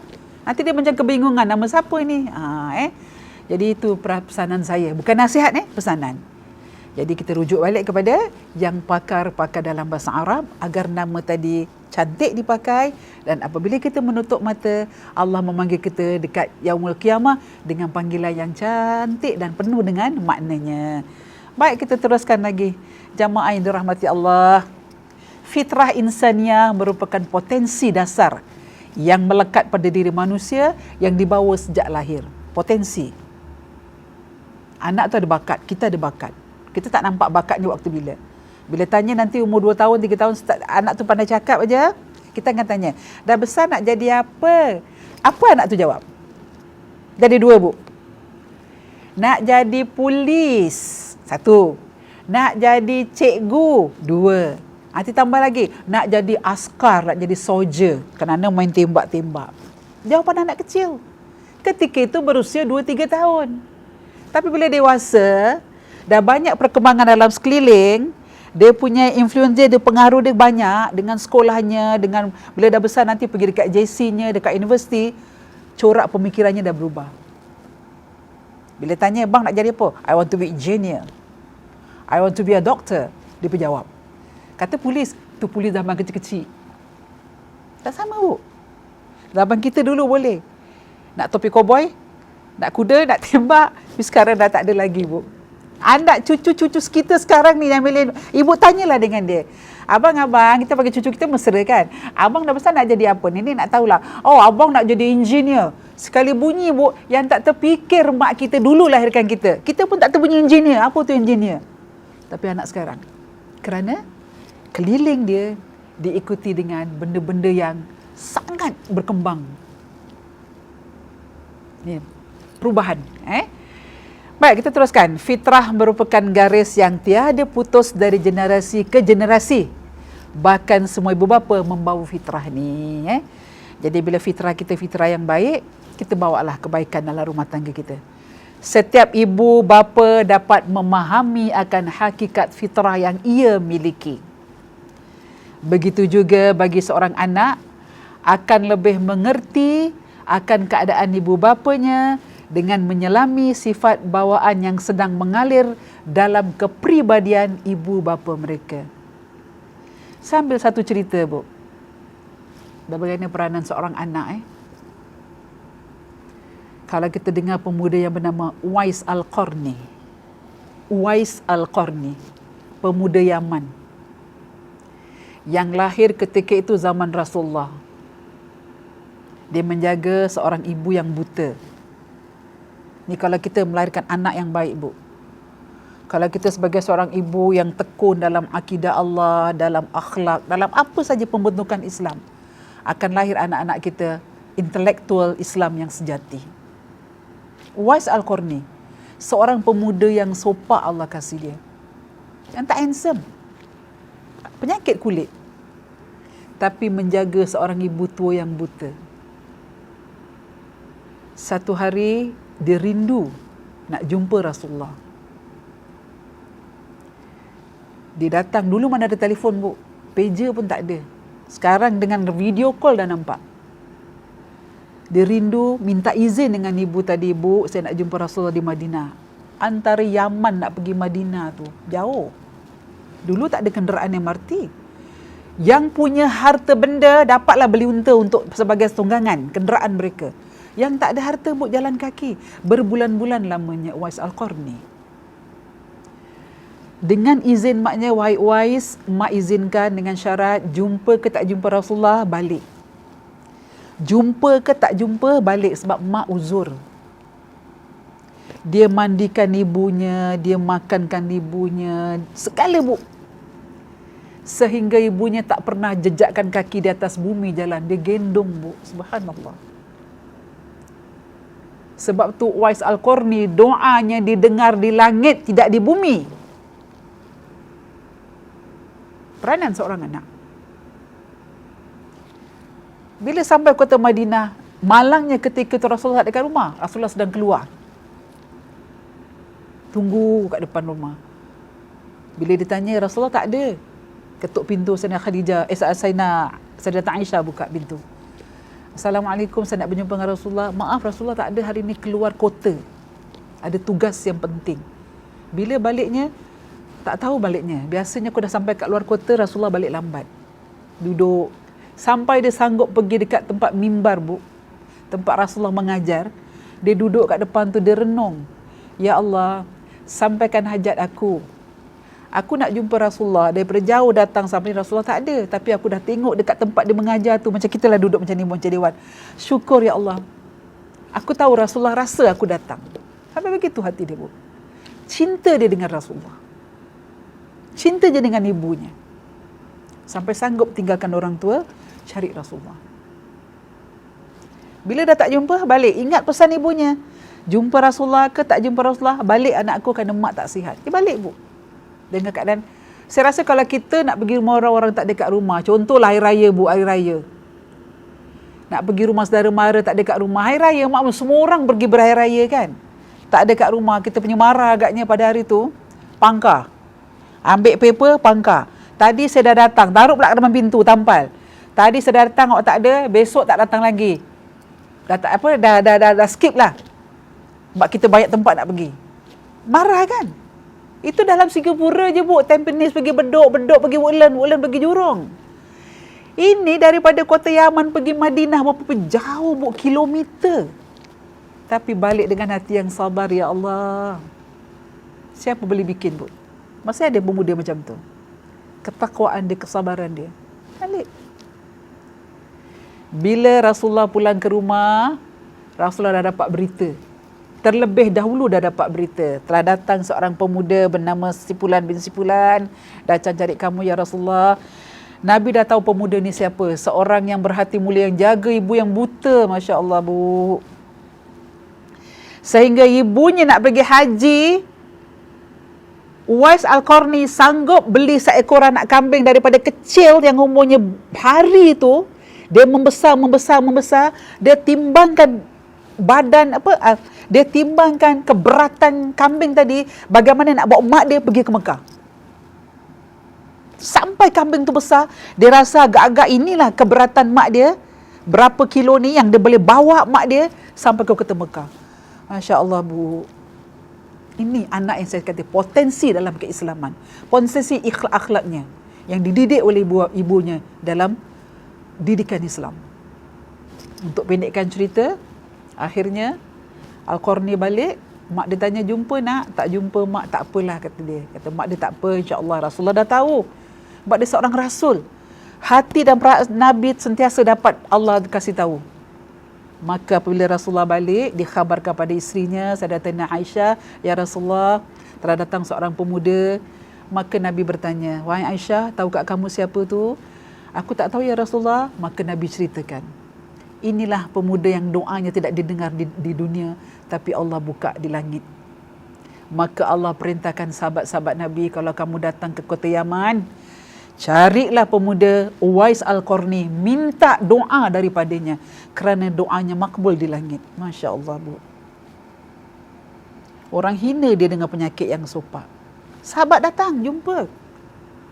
Nanti dia macam kebingungan, nama siapa ini? Jadi itu pesanan saya. Bukan nasihat pesanan. Jadi kita rujuk balik kepada yang pakar-pakar dalam bahasa Arab agar nama tadi cantik dipakai, dan apabila kita menutup mata, Allah memanggil kita dekat Yaumul Qiyamah dengan panggilan yang cantik dan penuh dengan maknanya. Baik, kita teruskan lagi. Jamaah yang dirahmati Allah, fitrah insaniah merupakan potensi dasar yang melekat pada diri manusia yang dibawa sejak lahir. Potensi. Anak tu ada bakat, kita ada bakat. Kita tak nampak bakatnya waktu bila. Bila tanya nanti umur 2 tahun, 3 tahun, anak tu pandai cakap aja, kita akan tanya, dah besar nak jadi apa? Apa anak tu jawab? Jadi 2 Bu. Nak jadi polis, 1. Nak jadi cikgu, 2. Nanti tambah lagi, nak jadi askar, nak jadi soldier, kerana main tembak-tembak. Jawapan anak kecil. Ketika itu berusia 2-3 tahun. Tapi bila dewasa, dah banyak perkembangan dalam sekeliling, dia punya influence dia pengaruh dia banyak dengan sekolahnya, dengan bila dah besar nanti pergi dekat JC-nya, dekat universiti, corak pemikirannya dah berubah. Bila tanya, bang nak jadi apa? I want to be engineer. I want to be a doctor. Dia pun jawab. Kata polis, Tu polis zaman kecil-kecil. Tak sama, Bu. Zaman kita dulu boleh. Nak topi koboi, nak kuda, nak tembak. Tapi sekarang dah tak ada lagi, Bu. Anak cucu-cucu kita sekarang ni yang milenial, ibu tanyalah dengan dia. Abang-abang, kita bagi cucu kita mesra kan? Abang dah besar nak jadi apa? Nenek nak tahulah. Oh, abang nak jadi engineer. Sekali bunyi, Bu, yang tak terfikir mak kita dulu lahirkan kita. Kita pun tak terbunyi engineer. Apa tu engineer? Tapi anak sekarang, kerana keliling dia diikuti dengan benda-benda yang sangat berkembang. Ni, perubahan. Baik, kita teruskan. Fitrah merupakan garis yang tiada putus dari generasi ke generasi. Bahkan semua ibu bapa membawa fitrah ni. Jadi bila fitrah kita fitrah yang baik, kita bawalah kebaikan dalam rumah tangga kita. Setiap ibu bapa dapat memahami akan hakikat fitrah yang ia miliki. Begitu juga bagi seorang anak, akan lebih mengerti akan keadaan ibu bapanya dengan menyelami sifat bawaan yang sedang mengalir dalam kepribadian ibu bapa mereka. Saya ambil satu cerita, Bu. Bagaimana peranan seorang anak. Kalau kita dengar pemuda yang bernama Uwais Al-Qarni. Uwais Al-Qarni, pemuda Yaman. Yang lahir ketika itu zaman Rasulullah. Dia menjaga seorang ibu yang buta. Ni kalau kita melahirkan anak yang baik, Bu. Kalau kita sebagai seorang ibu yang tekun dalam akidah Allah, dalam akhlak, dalam apa saja pembentukan Islam, akan lahir anak-anak kita intelektual Islam yang sejati. Uwais Al-Qarni, seorang pemuda yang sopak Allah kasih dia. Yang tak handsome. Penyakit kulit. Tapi menjaga seorang ibu tua yang buta. Satu hari, dia rindu nak jumpa Rasulullah. Dia datang, dulu mana ada telefon, Bu. Pager pun tak ada. Sekarang dengan video call dah nampak. Dia rindu, minta izin dengan ibu tadi, Bu, saya nak jumpa Rasulullah di Madinah. Antara Yaman nak pergi Madinah tu, jauh. Dulu tak ada kenderaan MRT. Yang punya harta benda, dapatlah beli unta untuk sebagai tunggangan kenderaan mereka. Yang tak ada harta, Bu, jalan kaki. Berbulan-bulan lamanya Uwais Al-Qarni. Dengan izin maknya, wahai Uwais, mak izinkan dengan syarat, jumpa ke tak jumpa Rasulullah, balik. Jumpa ke tak jumpa, balik sebab mak uzur. Dia mandikan ibunya, dia makankan ibunya, segala, Bu. Sehingga ibunya tak pernah jejakkan kaki di atas bumi jalan. Dia gendong, Bu. Subhanallah. Sebab tu Uwais Al-Qarni doanya didengar di langit, tidak di bumi. Peranan seorang anak. Bila sampai kota Madinah, malangnya ketika itu Rasulullah tak dekat rumah. Rasulullah sedang keluar. Tunggu kat depan rumah. Bila ditanya, Rasulullah tak ada. Ketuk pintu Sayyidah Khadijah, Sayyidah Aisyah buka pintu. Assalamualaikum, saya nak berjumpa dengan Rasulullah. Maaf, Rasulullah tak ada hari ini, keluar kota. Ada tugas yang penting. Bila baliknya, tak tahu baliknya. Biasanya aku dah sampai kat luar kota, Rasulullah balik lambat. Duduk. Sampai dia sanggup pergi dekat tempat mimbar, Bu. Tempat Rasulullah mengajar. Dia duduk kat depan tu, dia renung. Ya Allah, sampaikan hajat aku. Aku nak jumpa Rasulullah. Daripada jauh datang sampai Rasulullah tak ada. Tapi aku dah tengok dekat tempat dia mengajar tu. Macam kita lah duduk macam ni, macam dewan. Syukur ya Allah. Aku tahu Rasulullah rasa aku datang. Sampai begitu hati dia, Bu. Cinta dia dengan Rasulullah. Cinta dia dengan ibunya. Sampai sanggup tinggalkan orang tua, cari Rasulullah. Bila dah tak jumpa, balik. Ingat pesan ibunya. Jumpa Rasulullah ke tak jumpa Rasulullah, balik anakku kerana mak tak sihat. Dia balik, Bu. Dengan keadaan, saya rasa kalau kita nak pergi rumah orang-orang tak dekat rumah, contohlah hari raya, Bu, hari raya. Nak pergi rumah saudara mara tak dekat rumah, hari raya, maklum semua orang pergi berhari raya kan. Tak ada kat rumah, kita punya marah agaknya pada hari tu, pangkar. Ambil paper, pangkar. Tadi saya dah datang, taruh pula kat depan pintu, tampal. Tadi saya dah datang, awak tak ada, besok tak datang lagi. Dah, dah skip lah. Sebab kita banyak tempat nak pergi. Marah kan? Itu dalam Singapura je bu, Tampines pergi Bedok, Bedok pergi Woodland, Woodland pergi Jurong. Ini daripada kota Yaman pergi Madinah berapa jauh bu, kilometer. Tapi balik dengan hati yang sabar, ya Allah. Siapa boleh bikin bu? Masih ada pemuda macam tu. Ketakwaan dia, kesabaran dia. Balik. Bila Rasulullah pulang ke rumah, Rasulullah dah dapat berita. Terlebih dahulu dah dapat berita. Telah datang seorang pemuda bernama Sipulan bin Sipulan. Datang cari kamu ya Rasulullah. Nabi dah tahu pemuda ni siapa. Seorang yang berhati mulia, yang jaga ibu yang buta. Masya Allah bu. Sehingga ibunya nak pergi haji, Uwais Al-Qarni sanggup beli seekor anak kambing daripada kecil yang umurnya hari tu. Dia membesar. Dia timbangkan badan dia timbangkan keberatan kambing tadi, bagaimana nak bawa mak dia pergi ke Mekah. Sampai kambing tu besar, dia rasa agak-agak inilah keberatan mak dia, berapa kilo ni yang dia boleh bawa mak dia sampai ke kota Mekah. Masya Allah bu. Ini anak yang saya kata potensi dalam keislaman, potensi akhlaknya yang dididik oleh ibunya dalam didikan Islam. Untuk pendekkan cerita, akhirnya Al-Qarni balik, mak dia tanya jumpa nak? Tak jumpa mak, tak apalah kata dia. Kata mak dia tak apa, insya-Allah. Rasulullah dah tahu. Sebab dia seorang rasul. Hati dan Nabi sentiasa dapat Allah kasih tahu. Maka apabila Rasulullah balik, dikhabarkan pada isterinya, Sayyidatina Aisyah, ya Rasulullah, telah datang seorang pemuda. Maka Nabi bertanya, wahai Aisyah, tahu tak kamu siapa tu? Aku tak tahu ya Rasulullah. Maka Nabi ceritakan. Inilah pemuda yang doanya tidak didengar di dunia, tapi Allah buka di langit. Maka Allah perintahkan sahabat-sahabat Nabi, kalau kamu datang ke kota Yaman, carilah pemuda Uwais Al-Qarni, minta doa daripadanya, kerana doanya makbul di langit. Masya Allah bu. Orang hina dia dengan penyakit yang sopak. Sahabat datang, jumpa.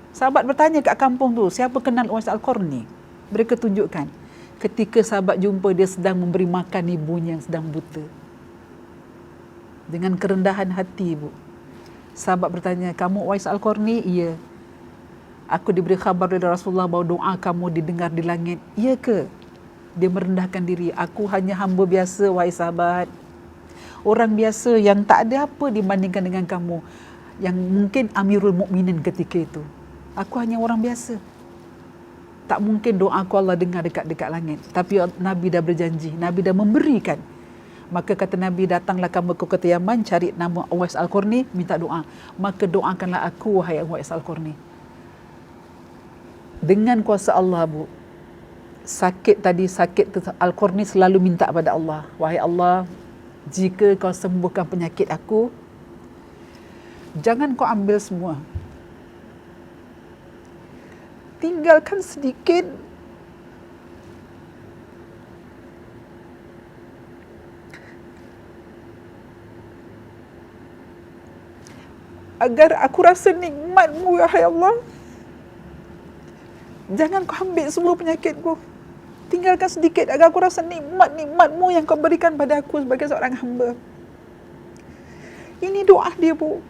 Sahabat bertanya kat kampung tu, siapa kenal Uwais Al-Qarni? Mereka tunjukkan. Ketika sahabat jumpa, dia sedang memberi makan ibunya yang sedang buta. Dengan kerendahan hati bu. Sahabat bertanya, kamu Uwais Al-Qarni? Iya. Aku diberi khabar dari Rasulullah bahawa doa kamu didengar di langit. Iya ke? Dia merendahkan diri. Aku hanya hamba biasa, wahai sahabat. Orang biasa yang tak ada apa dibandingkan dengan kamu. Yang mungkin Amirul Mukminin ketika itu. Aku hanya orang biasa. Tak mungkin doa aku Allah dengar dekat langit. Tapi Nabi dah berjanji. Nabi dah memberikan. Maka kata Nabi, datanglah kamu ke kota Yaman, cari nama Uwais Al-Qarni, minta doa. Maka doakanlah aku, wahai Uwais Al-Qarni. Dengan kuasa Allah bu. Sakit Al-Qarni selalu minta pada Allah. Wahai Allah, jika kau sembuhkan penyakit aku, jangan kau ambil semua. Tinggalkan sedikit. Agar aku rasa nikmat-Mu, wahai Allah. Jangan kau ambil semua penyakitku. Tinggalkan sedikit agar aku rasa nikmat-nikmat-Mu yang kau berikan pada aku sebagai seorang hamba. Ini doa dia bu.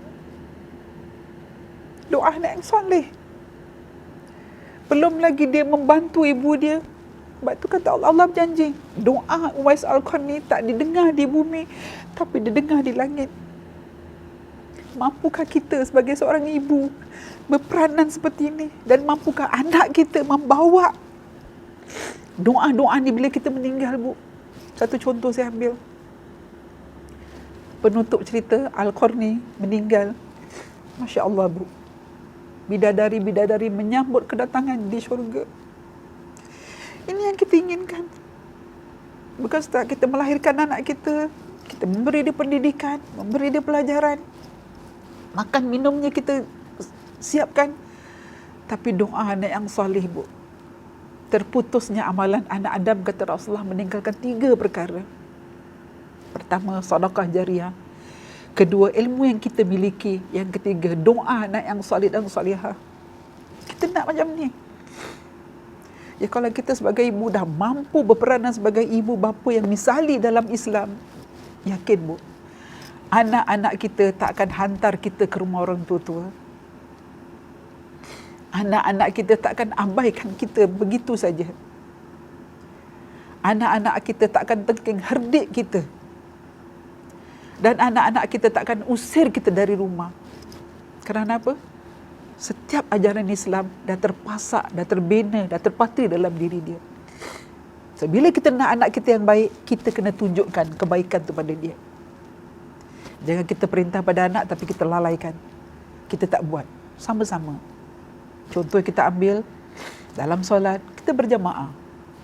Doa anak yang soleh. Belum lagi dia membantu ibu dia. Sebab tu kata Allah berjanji, doa Uwais Al-Qarni tak didengar di bumi, tapi didengar di langit. Mampukah kita sebagai seorang ibu berperanan seperti ini? Dan mampukah anak kita membawa doa-doa ni bila kita meninggal bu? Satu contoh saya ambil. Penutup cerita, Al-Qarni meninggal. Masya Allah bu. Bidadari-bidadari menyambut kedatangan di syurga. Ini yang kita inginkan. Bukan setelah kita melahirkan anak kita, kita memberi dia pendidikan, memberi dia pelajaran, makan minumnya kita siapkan. Tapi doa anak yang soleh bu. Terputusnya amalan anak Adam, kata Rasulullah, meninggalkan 3 perkara. Pertama, sedekah jariah. Kedua, ilmu yang kita miliki. Yang ketiga, doa anak yang soleh dan solehah. Kita nak macam ni. Ya, kalau kita sebagai ibu dah mampu berperanan sebagai ibu bapa yang misali dalam Islam, yakin bu, anak-anak kita tak akan hantar kita ke rumah orang tua-tua. Anak-anak kita tak akan abaikan kita begitu saja. Anak-anak kita tak akan tengking herdik kita. Dan anak-anak kita tak akan usir kita dari rumah. Kerana apa? Setiap ajaran Islam dah terpasak, dah terbina, dah terpatri dalam diri dia. So, bila kita nak anak kita yang baik, kita kena tunjukkan kebaikan tu pada dia. Jangan kita perintah pada anak tapi kita lalaikan. Kita tak buat. Sama-sama. Contoh kita ambil dalam solat, kita berjamaah.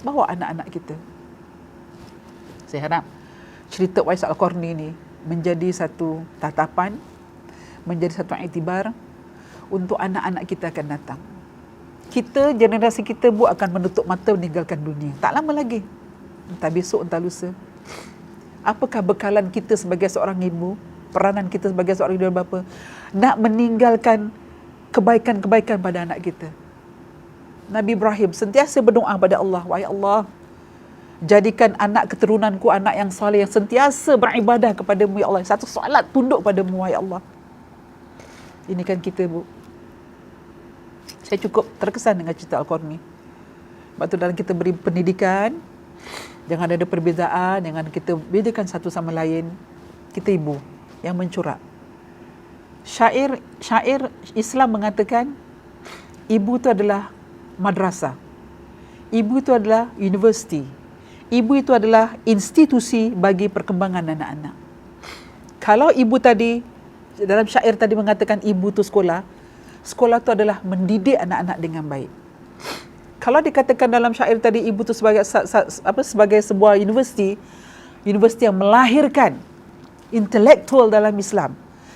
Bawa anak-anak kita. Saya harap cerita Uwais Al-Qarni ni menjadi satu tatapan, menjadi satu iktibar untuk anak-anak kita akan datang. Kita, generasi kita akan menutup mata meninggalkan dunia. Tak lama lagi. Entah besok, entah lusa. Apakah bekalan kita sebagai seorang ibu, peranan kita sebagai seorang ibu bapa, nak meninggalkan kebaikan-kebaikan pada anak kita. Nabi Ibrahim sentiasa berdoa pada Allah, wahai Allah, jadikan anak keturunanku anak yang soleh, yang sentiasa beribadah kepadamu, ya Allah. Satu solat tunduk padamu, wahai Allah. Ini kan kita, Bu. Saya cukup terkesan dengan cerita Al-Qarni. Sebab tu dalam kita beri pendidikan, jangan ada perbezaan, jangan kita bedakan satu sama lain. Kita ibu yang mencorak. Syair Islam mengatakan, ibu itu adalah madrasah. Ibu itu adalah universiti. Ibu itu adalah institusi bagi perkembangan anak-anak. Kalau ibu tadi, dalam syair tadi mengatakan ibu itu sekolah, sekolah itu adalah mendidik anak-anak dengan baik. Kalau dikatakan dalam syair tadi ibu itu sebagai sebuah universiti yang melahirkan intelektual dalam Islam,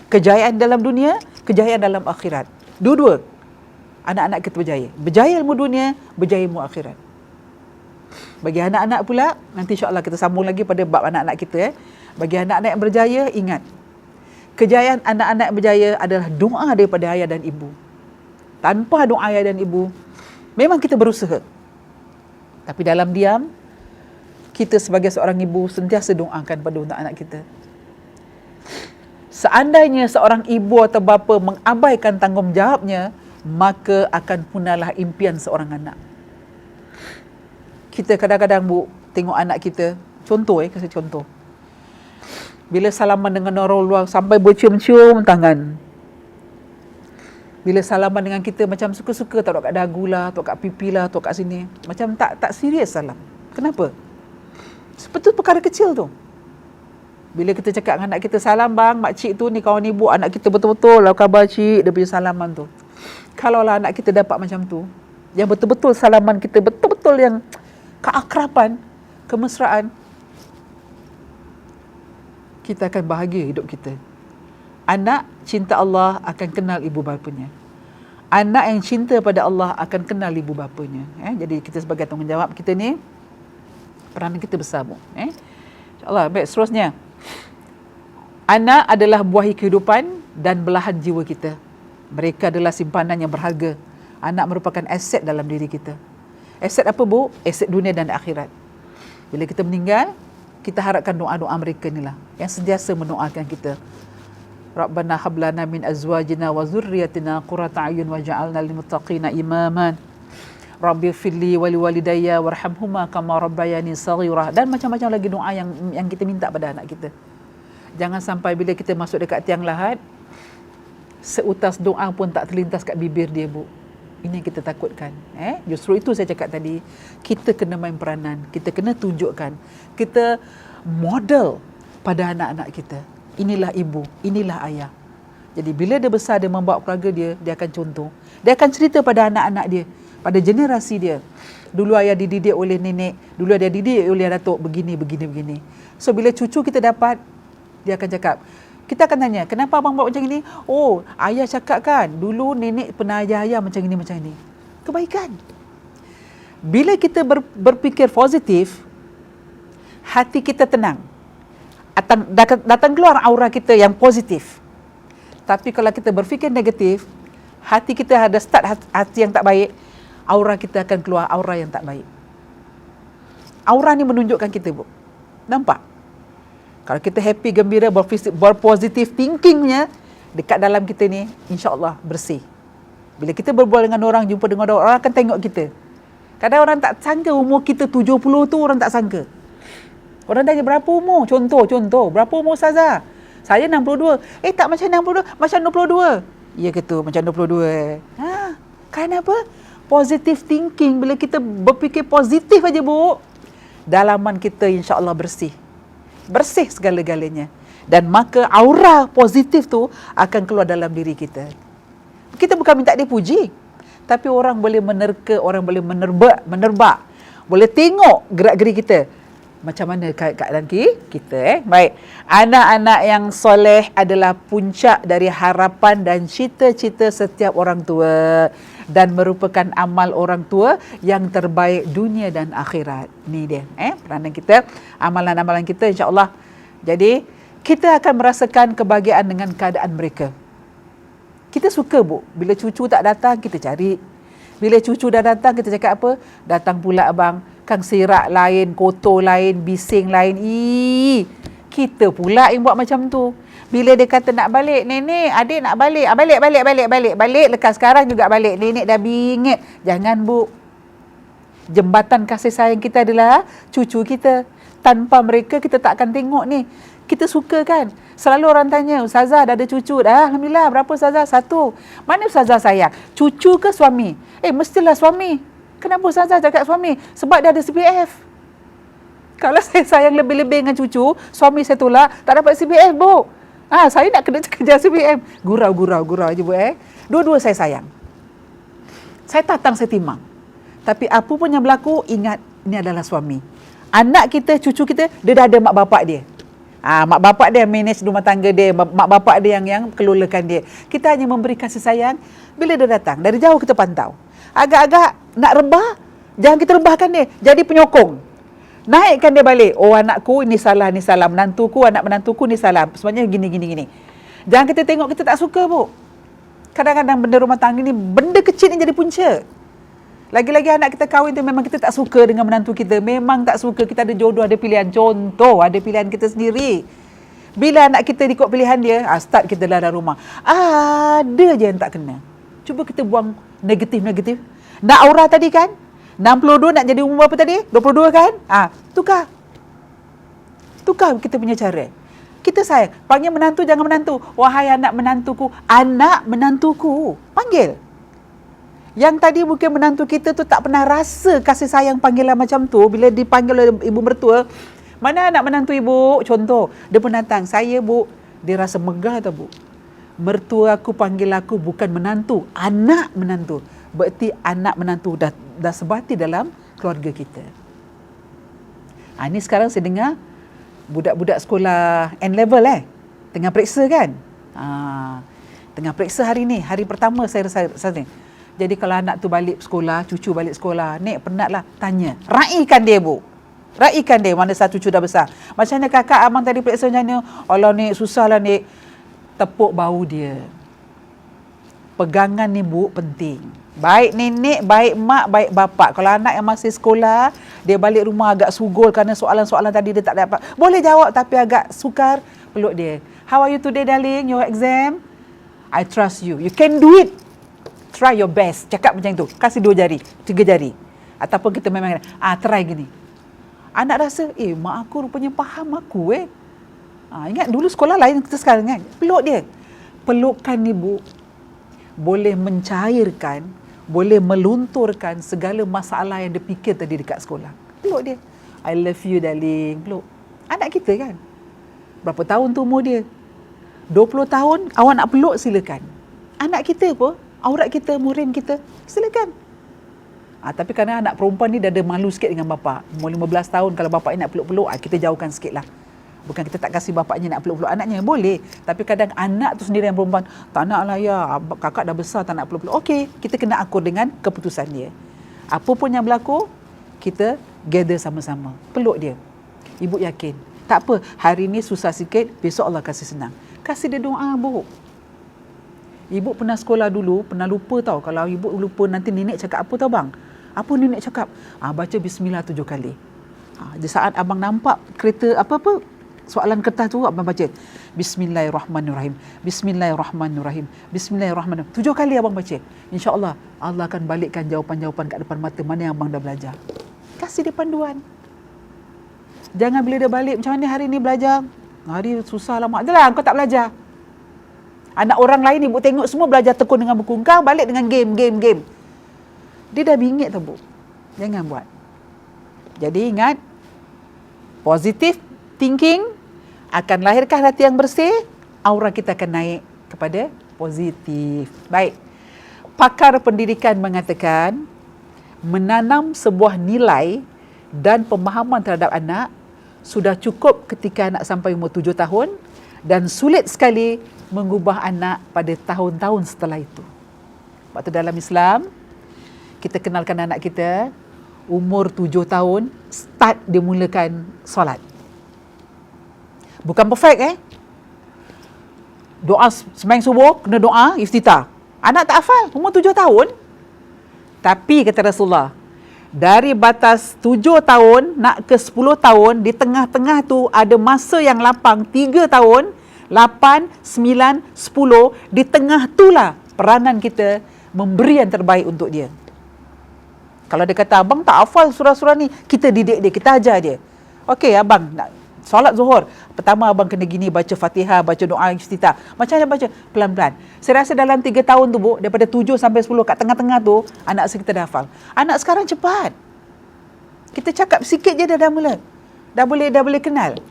kejayaan dalam dunia, kejayaan dalam akhirat. Dua-dua anak-anak kita berjaya. Berjaya ilmu dunia, berjaya ilmu akhirat. Bagi anak-anak pula, nanti insya-Allah kita sambung lagi pada bab anak-anak kita. Bagi anak-anak yang berjaya, ingat, kejayaan anak-anak berjaya adalah doa daripada ayah dan ibu. Tanpa doa ayah dan ibu, memang kita berusaha. Tapi dalam diam, kita sebagai seorang ibu sentiasa doakan pada untuk anak kita. Seandainya seorang ibu atau bapa mengabaikan tanggungjawabnya, maka akan punahlah impian seorang anak. Kita kadang-kadang, Bu, tengok anak kita, contoh kasih contoh. Bila salaman dengan orang luar sampai bercium-cium tangan. Bila salaman dengan kita macam suka-suka, taruh kat dagu lah, taruh kat pipi lah, taruh kat sini. Macam tak serius salam. Kenapa? Seperti perkara kecil tu. Bila kita cakap dengan anak kita, salam bang, makcik tu ni kawan ibu, anak kita betul-betul lah khabar cik, dia punya salaman tu. Kalaulah anak kita dapat macam tu, yang betul-betul salaman kita, betul-betul yang keakraban, kemesraan, kita akan bahagia hidup kita. Anak cinta Allah akan kenal ibu bapanya. Anak yang cinta pada Allah akan kenal ibu bapanya. Jadi kita sebagai tanggungjawab kita ni, peranan kita besar, Bu. InsyaAllah. Baik, seterusnya. Anak adalah buah kehidupan dan belahan jiwa kita. Mereka adalah simpanan yang berharga. Anak merupakan aset dalam diri kita. Aset apa, Bu? Aset dunia dan akhirat. Bila kita meninggal, kita harapkan doa-doa mereka ni lah yang sentiasa mendoakan kita. Rabbana hablana min azwajina wa zurriyatina qurrata a'yun waj'alna lil muttaqina imaman. Rabbi firli wa liwalidayya warhamhuma kama rabbayani saghira. Dan macam-macam lagi doa yang kita minta pada anak kita. Jangan sampai bila kita masuk dekat tiang lahat, seutas doa pun tak terlintas kat bibir dia, Bu. Ini yang kita takutkan. Justru itu saya cakap tadi, kita kena main peranan, kita kena tunjukkan, kita model pada anak-anak kita. Inilah ibu, inilah ayah. Jadi bila dia besar, dia membawa keluarga dia, dia akan contoh. Dia akan cerita pada anak-anak dia, pada generasi dia. Dulu ayah dididik oleh nenek, dulu dia dididik oleh datuk, begini. So bila cucu kita dapat, dia akan cakap, kita akan tanya, kenapa abang buat macam ini? Oh, ayah cakap kan, dulu nenek pernah ayah macam ini. Kebaikan. Bila kita berfikir positif, hati kita tenang. Datang keluar aura kita yang positif. Tapi kalau kita berfikir negatif, hati kita ada start hati yang tak baik, aura kita akan keluar aura yang tak baik. Aura ni menunjukkan kita, Bu. Nampak? Kalau kita happy, gembira, berpositif thinkingnya, dekat dalam kita ni, insya-Allah bersih. Bila kita berbual dengan orang, jumpa dengan orang akan tengok kita. Kadang orang tak sangka umur kita 70 tu, orang tak sangka. Orang tanya berapa umur? Contoh, berapa umur Ustazah? Saya 62. Tak macam 62, macam 22. Ya ke tu, macam 22. Kenapa? Positive thinking. Bila kita berfikir positif aja, Bu, dalaman kita insya-Allah bersih. Bersih segala-galanya. Dan maka aura positif tu akan keluar dalam diri kita. Kita bukan minta dia puji, tapi orang boleh menerka, orang boleh menerbak, boleh tengok gerak-geri kita. Macam mana keadaan kita. Baik. Anak-anak yang soleh adalah puncak dari harapan dan cita-cita setiap orang tua dan merupakan amal orang tua yang terbaik dunia dan akhirat. Ni dia, peranan kita, amalan-amalan kita, insya-Allah. Jadi, kita akan merasakan kebahagiaan dengan keadaan mereka. Kita suka, Bu, bila cucu tak datang, kita cari. Bila cucu dah datang, kita cakap apa? Datang pula abang, kang sirak lain, kotor lain, bising lain. Kita pula yang buat macam tu. Bila dia kata nak balik, nenek, adik nak balik. Balik. Lekas sekarang juga balik. Nenek dah bingit. Jangan, Bu. Jembatan kasih sayang kita adalah cucu kita. Tanpa mereka, kita tak akan tengok ni. Kita suka kan? Selalu orang tanya, Ustazah dah ada cucu dah? Alhamdulillah, berapa Ustazah? 1. Mana Ustazah sayang? Cucu ke suami? Mestilah suami. Kenapa Ustazah cakap suami? Sebab dia ada CPF. Kalau saya sayang lebih-lebih dengan cucu, suami saya tolak, tak dapat CPF, Bu. Saya nak kena kejar CPF. Gurau je, Bu. Dua-dua saya sayang. Saya tatang, saya timang. Tapi apa pun yang berlaku, ingat, ini adalah suami. Anak kita, cucu kita, dia dah ada mak bapak dia. Mak bapak dia manage rumah tangga dia, mak bapak dia yang kelolakan dia. Kita hanya memberi kasih sayang. Bila dia datang, dari jauh kita pantau. Agak-agak nak rebah, jangan kita rebahkan dia. Jadi penyokong. Naikkan dia balik. Oh, anakku ini salah. Menantuku, anak menantuku ni salah. Sebenarnya gini. Jangan kita tengok kita tak suka, Bu. Kadang-kadang benda rumah tangga ni, benda kecil ni jadi punca. Lagi-lagi anak kita kahwin tu memang kita tak suka dengan menantu kita. Memang tak suka, kita ada jodoh, ada pilihan. Contoh, ada pilihan kita sendiri. Bila anak kita ikut pilihan dia, start kita dalam rumah. Ada je yang tak kena. Cuba kita buang negatif-negatif. Nak aura tadi kan? 62 nak jadi umur berapa tadi? 22 kan? Tukar kita punya cara. Kita sayang. Panggil menantu, jangan menantu. Wahai anak menantuku. Panggil. Yang tadi mungkin menantu kita tu tak pernah rasa kasih sayang panggilan macam tu. Bila dipanggil oleh ibu mertua, mana anak menantu ibu? Contoh, dia pun datang. Saya, Bu. Dia rasa megah tau, Bu. Mertua aku panggil aku bukan menantu, anak menantu. Berarti anak menantu dah sebati dalam keluarga kita. Ini sekarang saya dengar budak-budak sekolah N-level tengah periksa kan? Tengah periksa hari ni, hari pertama saya rasa. Jadi kalau anak tu balik sekolah, cucu balik sekolah, Nek penatlah, tanya. Raikan dia, Bu. Raikan dia mana satu cucu dah besar. Macam mana kakak abang tadi periksa macam mana? Allah, Nek, susahlah, Nek. Tepuk bau dia. Pegangan ni, Bu, penting. Baik nenek, baik mak, baik bapak. Kalau anak yang masih sekolah, dia balik rumah agak sugul kerana soalan-soalan tadi dia tak dapat. Boleh jawab tapi agak sukar, peluk dia. How are you today, darling? Your exam? I trust you. You can do it. Try your best. Cakap macam tu. Kasih 2 jari, 3 jari. Ataupun kita memang try gini. Anak rasa, mak aku rupanya faham aku. Ingat dulu sekolah lain kita sekarang kan. Peluk dia. Pelukan ni, Bu, boleh mencairkan, boleh melunturkan segala masalah yang dia fikir tadi dekat sekolah. Peluk dia. I love you, darling. Peluk. Anak kita kan. Berapa tahun tu umur dia? 20 tahun, awak nak peluk, silakan. Anak kita apa? Aurat kita, murim kita, silakan. Tapi kerana anak perempuan ni dah ada malu sikit dengan bapa. Umur 15 tahun, kalau bapa ni nak peluk-peluk, kita jauhkan sikit lah. Bukan kita tak kasih bapaknya nak peluk-peluk anaknya, boleh. Tapi kadang anak tu sendiri yang perempuan, tak nak lah ya, kakak dah besar tak nak peluk-peluk. Okey, kita kena akur dengan keputusan dia. Apa pun yang berlaku, kita gather sama-sama. Peluk dia. Ibu yakin. Tak apa, hari ni susah sikit, besok Allah kasih senang. Kasih dia doa, Bu. Ibu pernah sekolah dulu, pernah lupa tau. Kalau ibu lupa, nanti nenek cakap apa tau bang? Apa nenek cakap? Baca bismillah 7 kali. Di saat abang nampak kereta apa-apa, soalan kertas tu abang baca Bismillahirrahmanirrahim, Bismillahirrahmanirrahim, Bismillahirrahmanirrahim. 7 kali abang baca. InsyaAllah Allah akan balikkan jawapan-jawapan kat depan mata mana yang abang dah belajar. Kasih dia panduan. Jangan bila dia balik, macam mana hari ni belajar? Hari susah lama. Adalah kau tak belajar. Anak orang lain ibu tengok semua belajar tekun dengan buku. Kau balik dengan game. Dia dah bingit tau bu. Jangan buat. Jadi ingat, positive thinking akan lahirkan hati yang bersih, aura kita akan naik kepada positif. Baik. Pakar pendidikan mengatakan, menanam sebuah nilai dan pemahaman terhadap anak sudah cukup ketika anak sampai umur 7 tahun dan sulit sekali mengubah anak pada tahun-tahun setelah itu. Waktu dalam Islam, kita kenalkan anak kita, umur 7 tahun, start dimulakan solat. Bukan perfect doa sembahyang subuh, kena doa iftitah. Anak tak hafal, umur 7 tahun. Tapi kata Rasulullah, dari batas 7 tahun nak ke 10 tahun, di tengah-tengah tu ada masa yang lapang 3 tahun, 8, 9, 10, di tengah itulah peranan kita memberi yang terbaik untuk dia. Kalau dia kata, abang tak hafal surah-surah ni, kita didik dia, kita ajar dia. Okey abang, nak solat zuhur, pertama abang kena gini, baca Fatihah, baca doa iftitah. Macam mana baca? Pelan-pelan. Saya rasa dalam 3 tahun tu bu, daripada 7 sampai 10, kat tengah-tengah tu, anak kita dah hafal. Anak sekarang cepat. Kita cakap sikit je dah mula. Dah boleh kenal.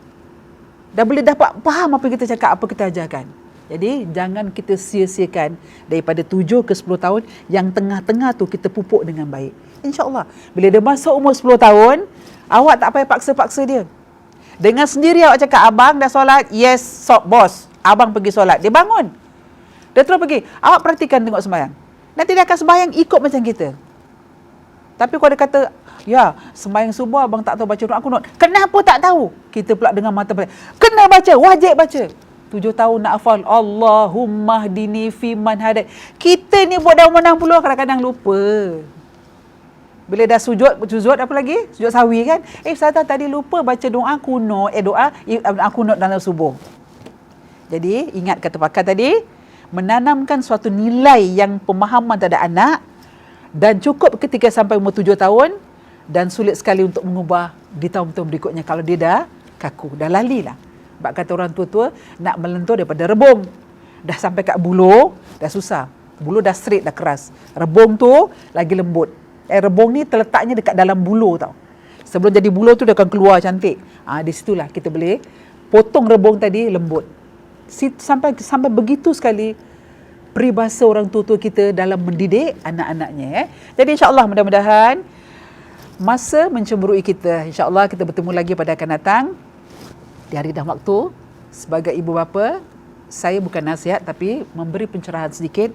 Dah boleh dapat faham apa kita cakap, apa kita ajarkan. Jadi jangan kita sia-siakan daripada 7 ke 10 tahun, yang tengah-tengah tu kita pupuk dengan baik. InsyaAllah. Bila dia masuk umur 10 tahun, awak tak payah paksa-paksa dia. Dengan sendiri awak cakap, abang dah solat? Yes, bos. Abang pergi solat. Dia bangun. Dia terus pergi. Awak perhatikan tengok sembahyang. Nanti dia akan sembahyang ikut macam kita. Tapi kalau dia kata, ya, sembahyang subuh abang tak tahu baca doa kunut. Kenapa tak tahu? Kita pula dengan mata berat. Kena baca, wajib baca. 7 tahun nak hafal, Allahumma hdini fiman hadait. Kita ni buat dah umur 60, kadang-kadang lupa. Bila dah sujud apa lagi? Sujud sawi kan? Ustazah tadi lupa baca doa kunut, doa kunut dalam subuh. Jadi, ingat kata pakar tadi, menanamkan suatu nilai yang pemahaman terhadap anak dan cukup ketika sampai umur 7 tahun dan sulit sekali untuk mengubah di tahun-tahun berikutnya kalau dia dah kaku, dah lali lah. Sebab kata orang tua-tua, nak melentur daripada rebung. Dah sampai kat buluh, dah susah. Buluh dah straight, dah keras. Rebung tu lagi lembut. Rebung ni terletaknya dekat dalam buluh tau. Sebelum jadi buluh tu dia akan keluar cantik. Di situlah kita boleh potong rebung tadi lembut. Sampai begitu sekali peribahasa orang tua-tua kita dalam mendidik anak-anaknya. Jadi insya-Allah mudah-mudahan masa mencemburui kita. InsyaAllah kita bertemu lagi pada akan datang di hari dan waktu. Sebagai ibu bapa, saya bukan nasihat tapi memberi pencerahan sedikit.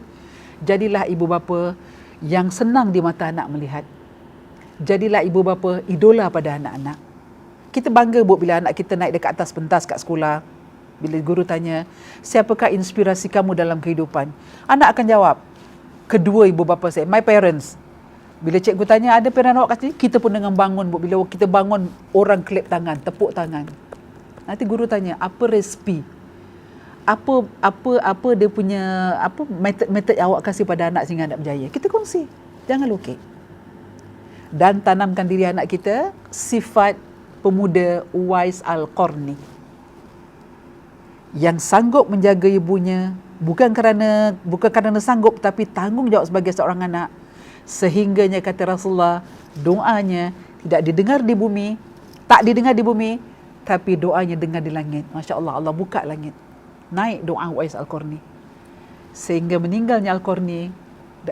Jadilah ibu bapa yang senang di mata anak melihat. Jadilah ibu bapa idola pada anak-anak. Kita bangga bila anak kita naik dekat atas pentas kat sekolah. Bila guru tanya, siapakah inspirasi kamu dalam kehidupan? Anak akan jawab, kedua ibu bapa saya, my parents. Bila cikgu tanya, ada parent awak kat sini? Kita pun dengan bangun. Bila kita bangun, orang klip tangan, tepuk tangan. Nanti guru tanya, apa resipi? Apa dia punya metod awak kasih pada anak sehingga anak berjaya? Kita kongsi. Jangan lokek. Dan tanamkan diri anak kita sifat pemuda Uwais Al-Qarni yang sanggup menjaga ibunya, bukan kerana sanggup, tapi tanggungjawab sebagai seorang anak. Sehingganya kata Rasulullah, doanya tidak didengar di bumi, tak didengar di bumi, tapi doanya dengar di langit. Masya Allah, Allah buka langit. Naik doa Uwais Al-Qarni. Sehingga meninggalnya Al-Qarni,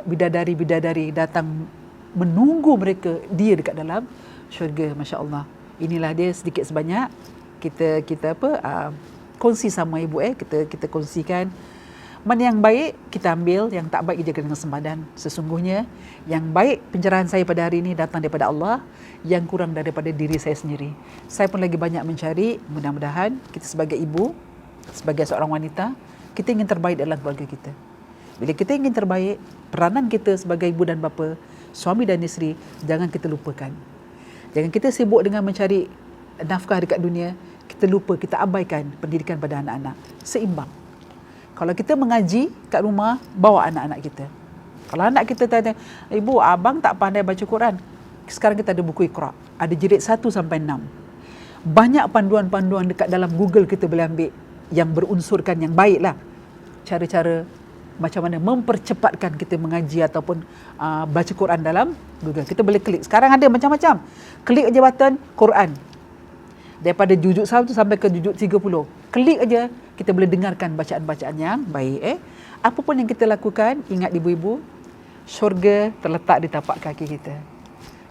bidadari-bidadari datang menunggu mereka, dia dekat dalam syurga. Masya Allah. Inilah dia sedikit sebanyak kita kongsi sama ibu kita kongsikan. Mana yang baik kita ambil, yang tak baik jaga dengan sempadan. Sesungguhnya yang baik pencerahan saya pada hari ini datang daripada Allah, yang kurang daripada diri saya sendiri. Saya pun lagi banyak mencari, mudah-mudahan kita sebagai ibu, sebagai seorang wanita, kita ingin terbaik dalam keluarga kita. Bila kita ingin terbaik, peranan kita sebagai ibu dan bapa, suami dan isteri, jangan kita lupakan. Jangan kita sibuk dengan mencari nafkah dekat dunia, kita lupa, kita abaikan pendidikan pada anak-anak. Seimbang. Kalau kita mengaji kat rumah, bawa anak-anak kita. Kalau anak kita tanya, ibu, abang tak pandai baca Quran. Sekarang kita ada buku Iqra. Ada jilid 1 sampai 6. Banyak panduan-panduan dekat dalam Google kita boleh ambil yang berunsurkan yang baik lah. Cara-cara macam mana mempercepatkan kita mengaji ataupun baca Quran dalam Google. Kita boleh klik. Sekarang ada macam-macam. Klik aja button Quran. Daripada juzuk 1 sampai ke juzuk 30. Klik aja, kita boleh dengarkan bacaan-bacaan yang baik. Apa pun yang kita lakukan, ingat ibu-ibu, syurga terletak di tapak kaki kita.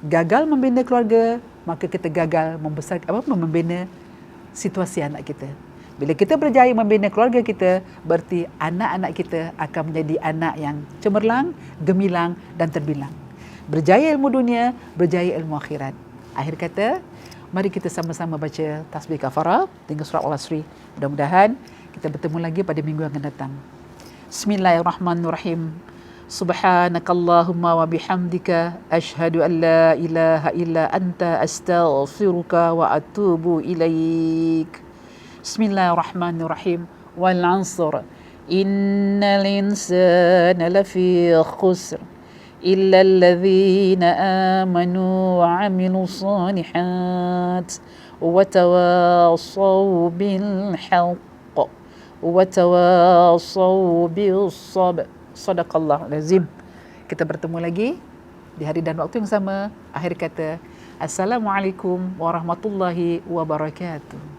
Gagal membina keluarga, maka kita gagal membina situasi anak kita. Bila kita berjaya membina keluarga kita, berarti anak-anak kita akan menjadi anak yang cemerlang, gemilang dan terbilang. Berjaya ilmu dunia, berjaya ilmu akhirat. Akhir kata, mari kita sama-sama baca tasbih kafarah dengan surah Al-Asri. Mudah-mudahan kita bertemu lagi pada minggu yang akan datang. Bismillahirrahmanirrahim. Subhanakallahumma wa bihamdika ashhadu an la ilaha illa anta astaghfiruka wa atubu ilaik. Bismillahirrahmanirrahim. Wal 'asr. Innal insana lafi khusr illa alladhina amanu wa 'amilus salihat wa tawassaw bil haqq wa tawassaw bis sabr. Sadaqallahul azim. Kita bertemu lagi di hari dan waktu yang sama. Akhir kata, Assalamualaikum warahmatullahi wabarakatuh.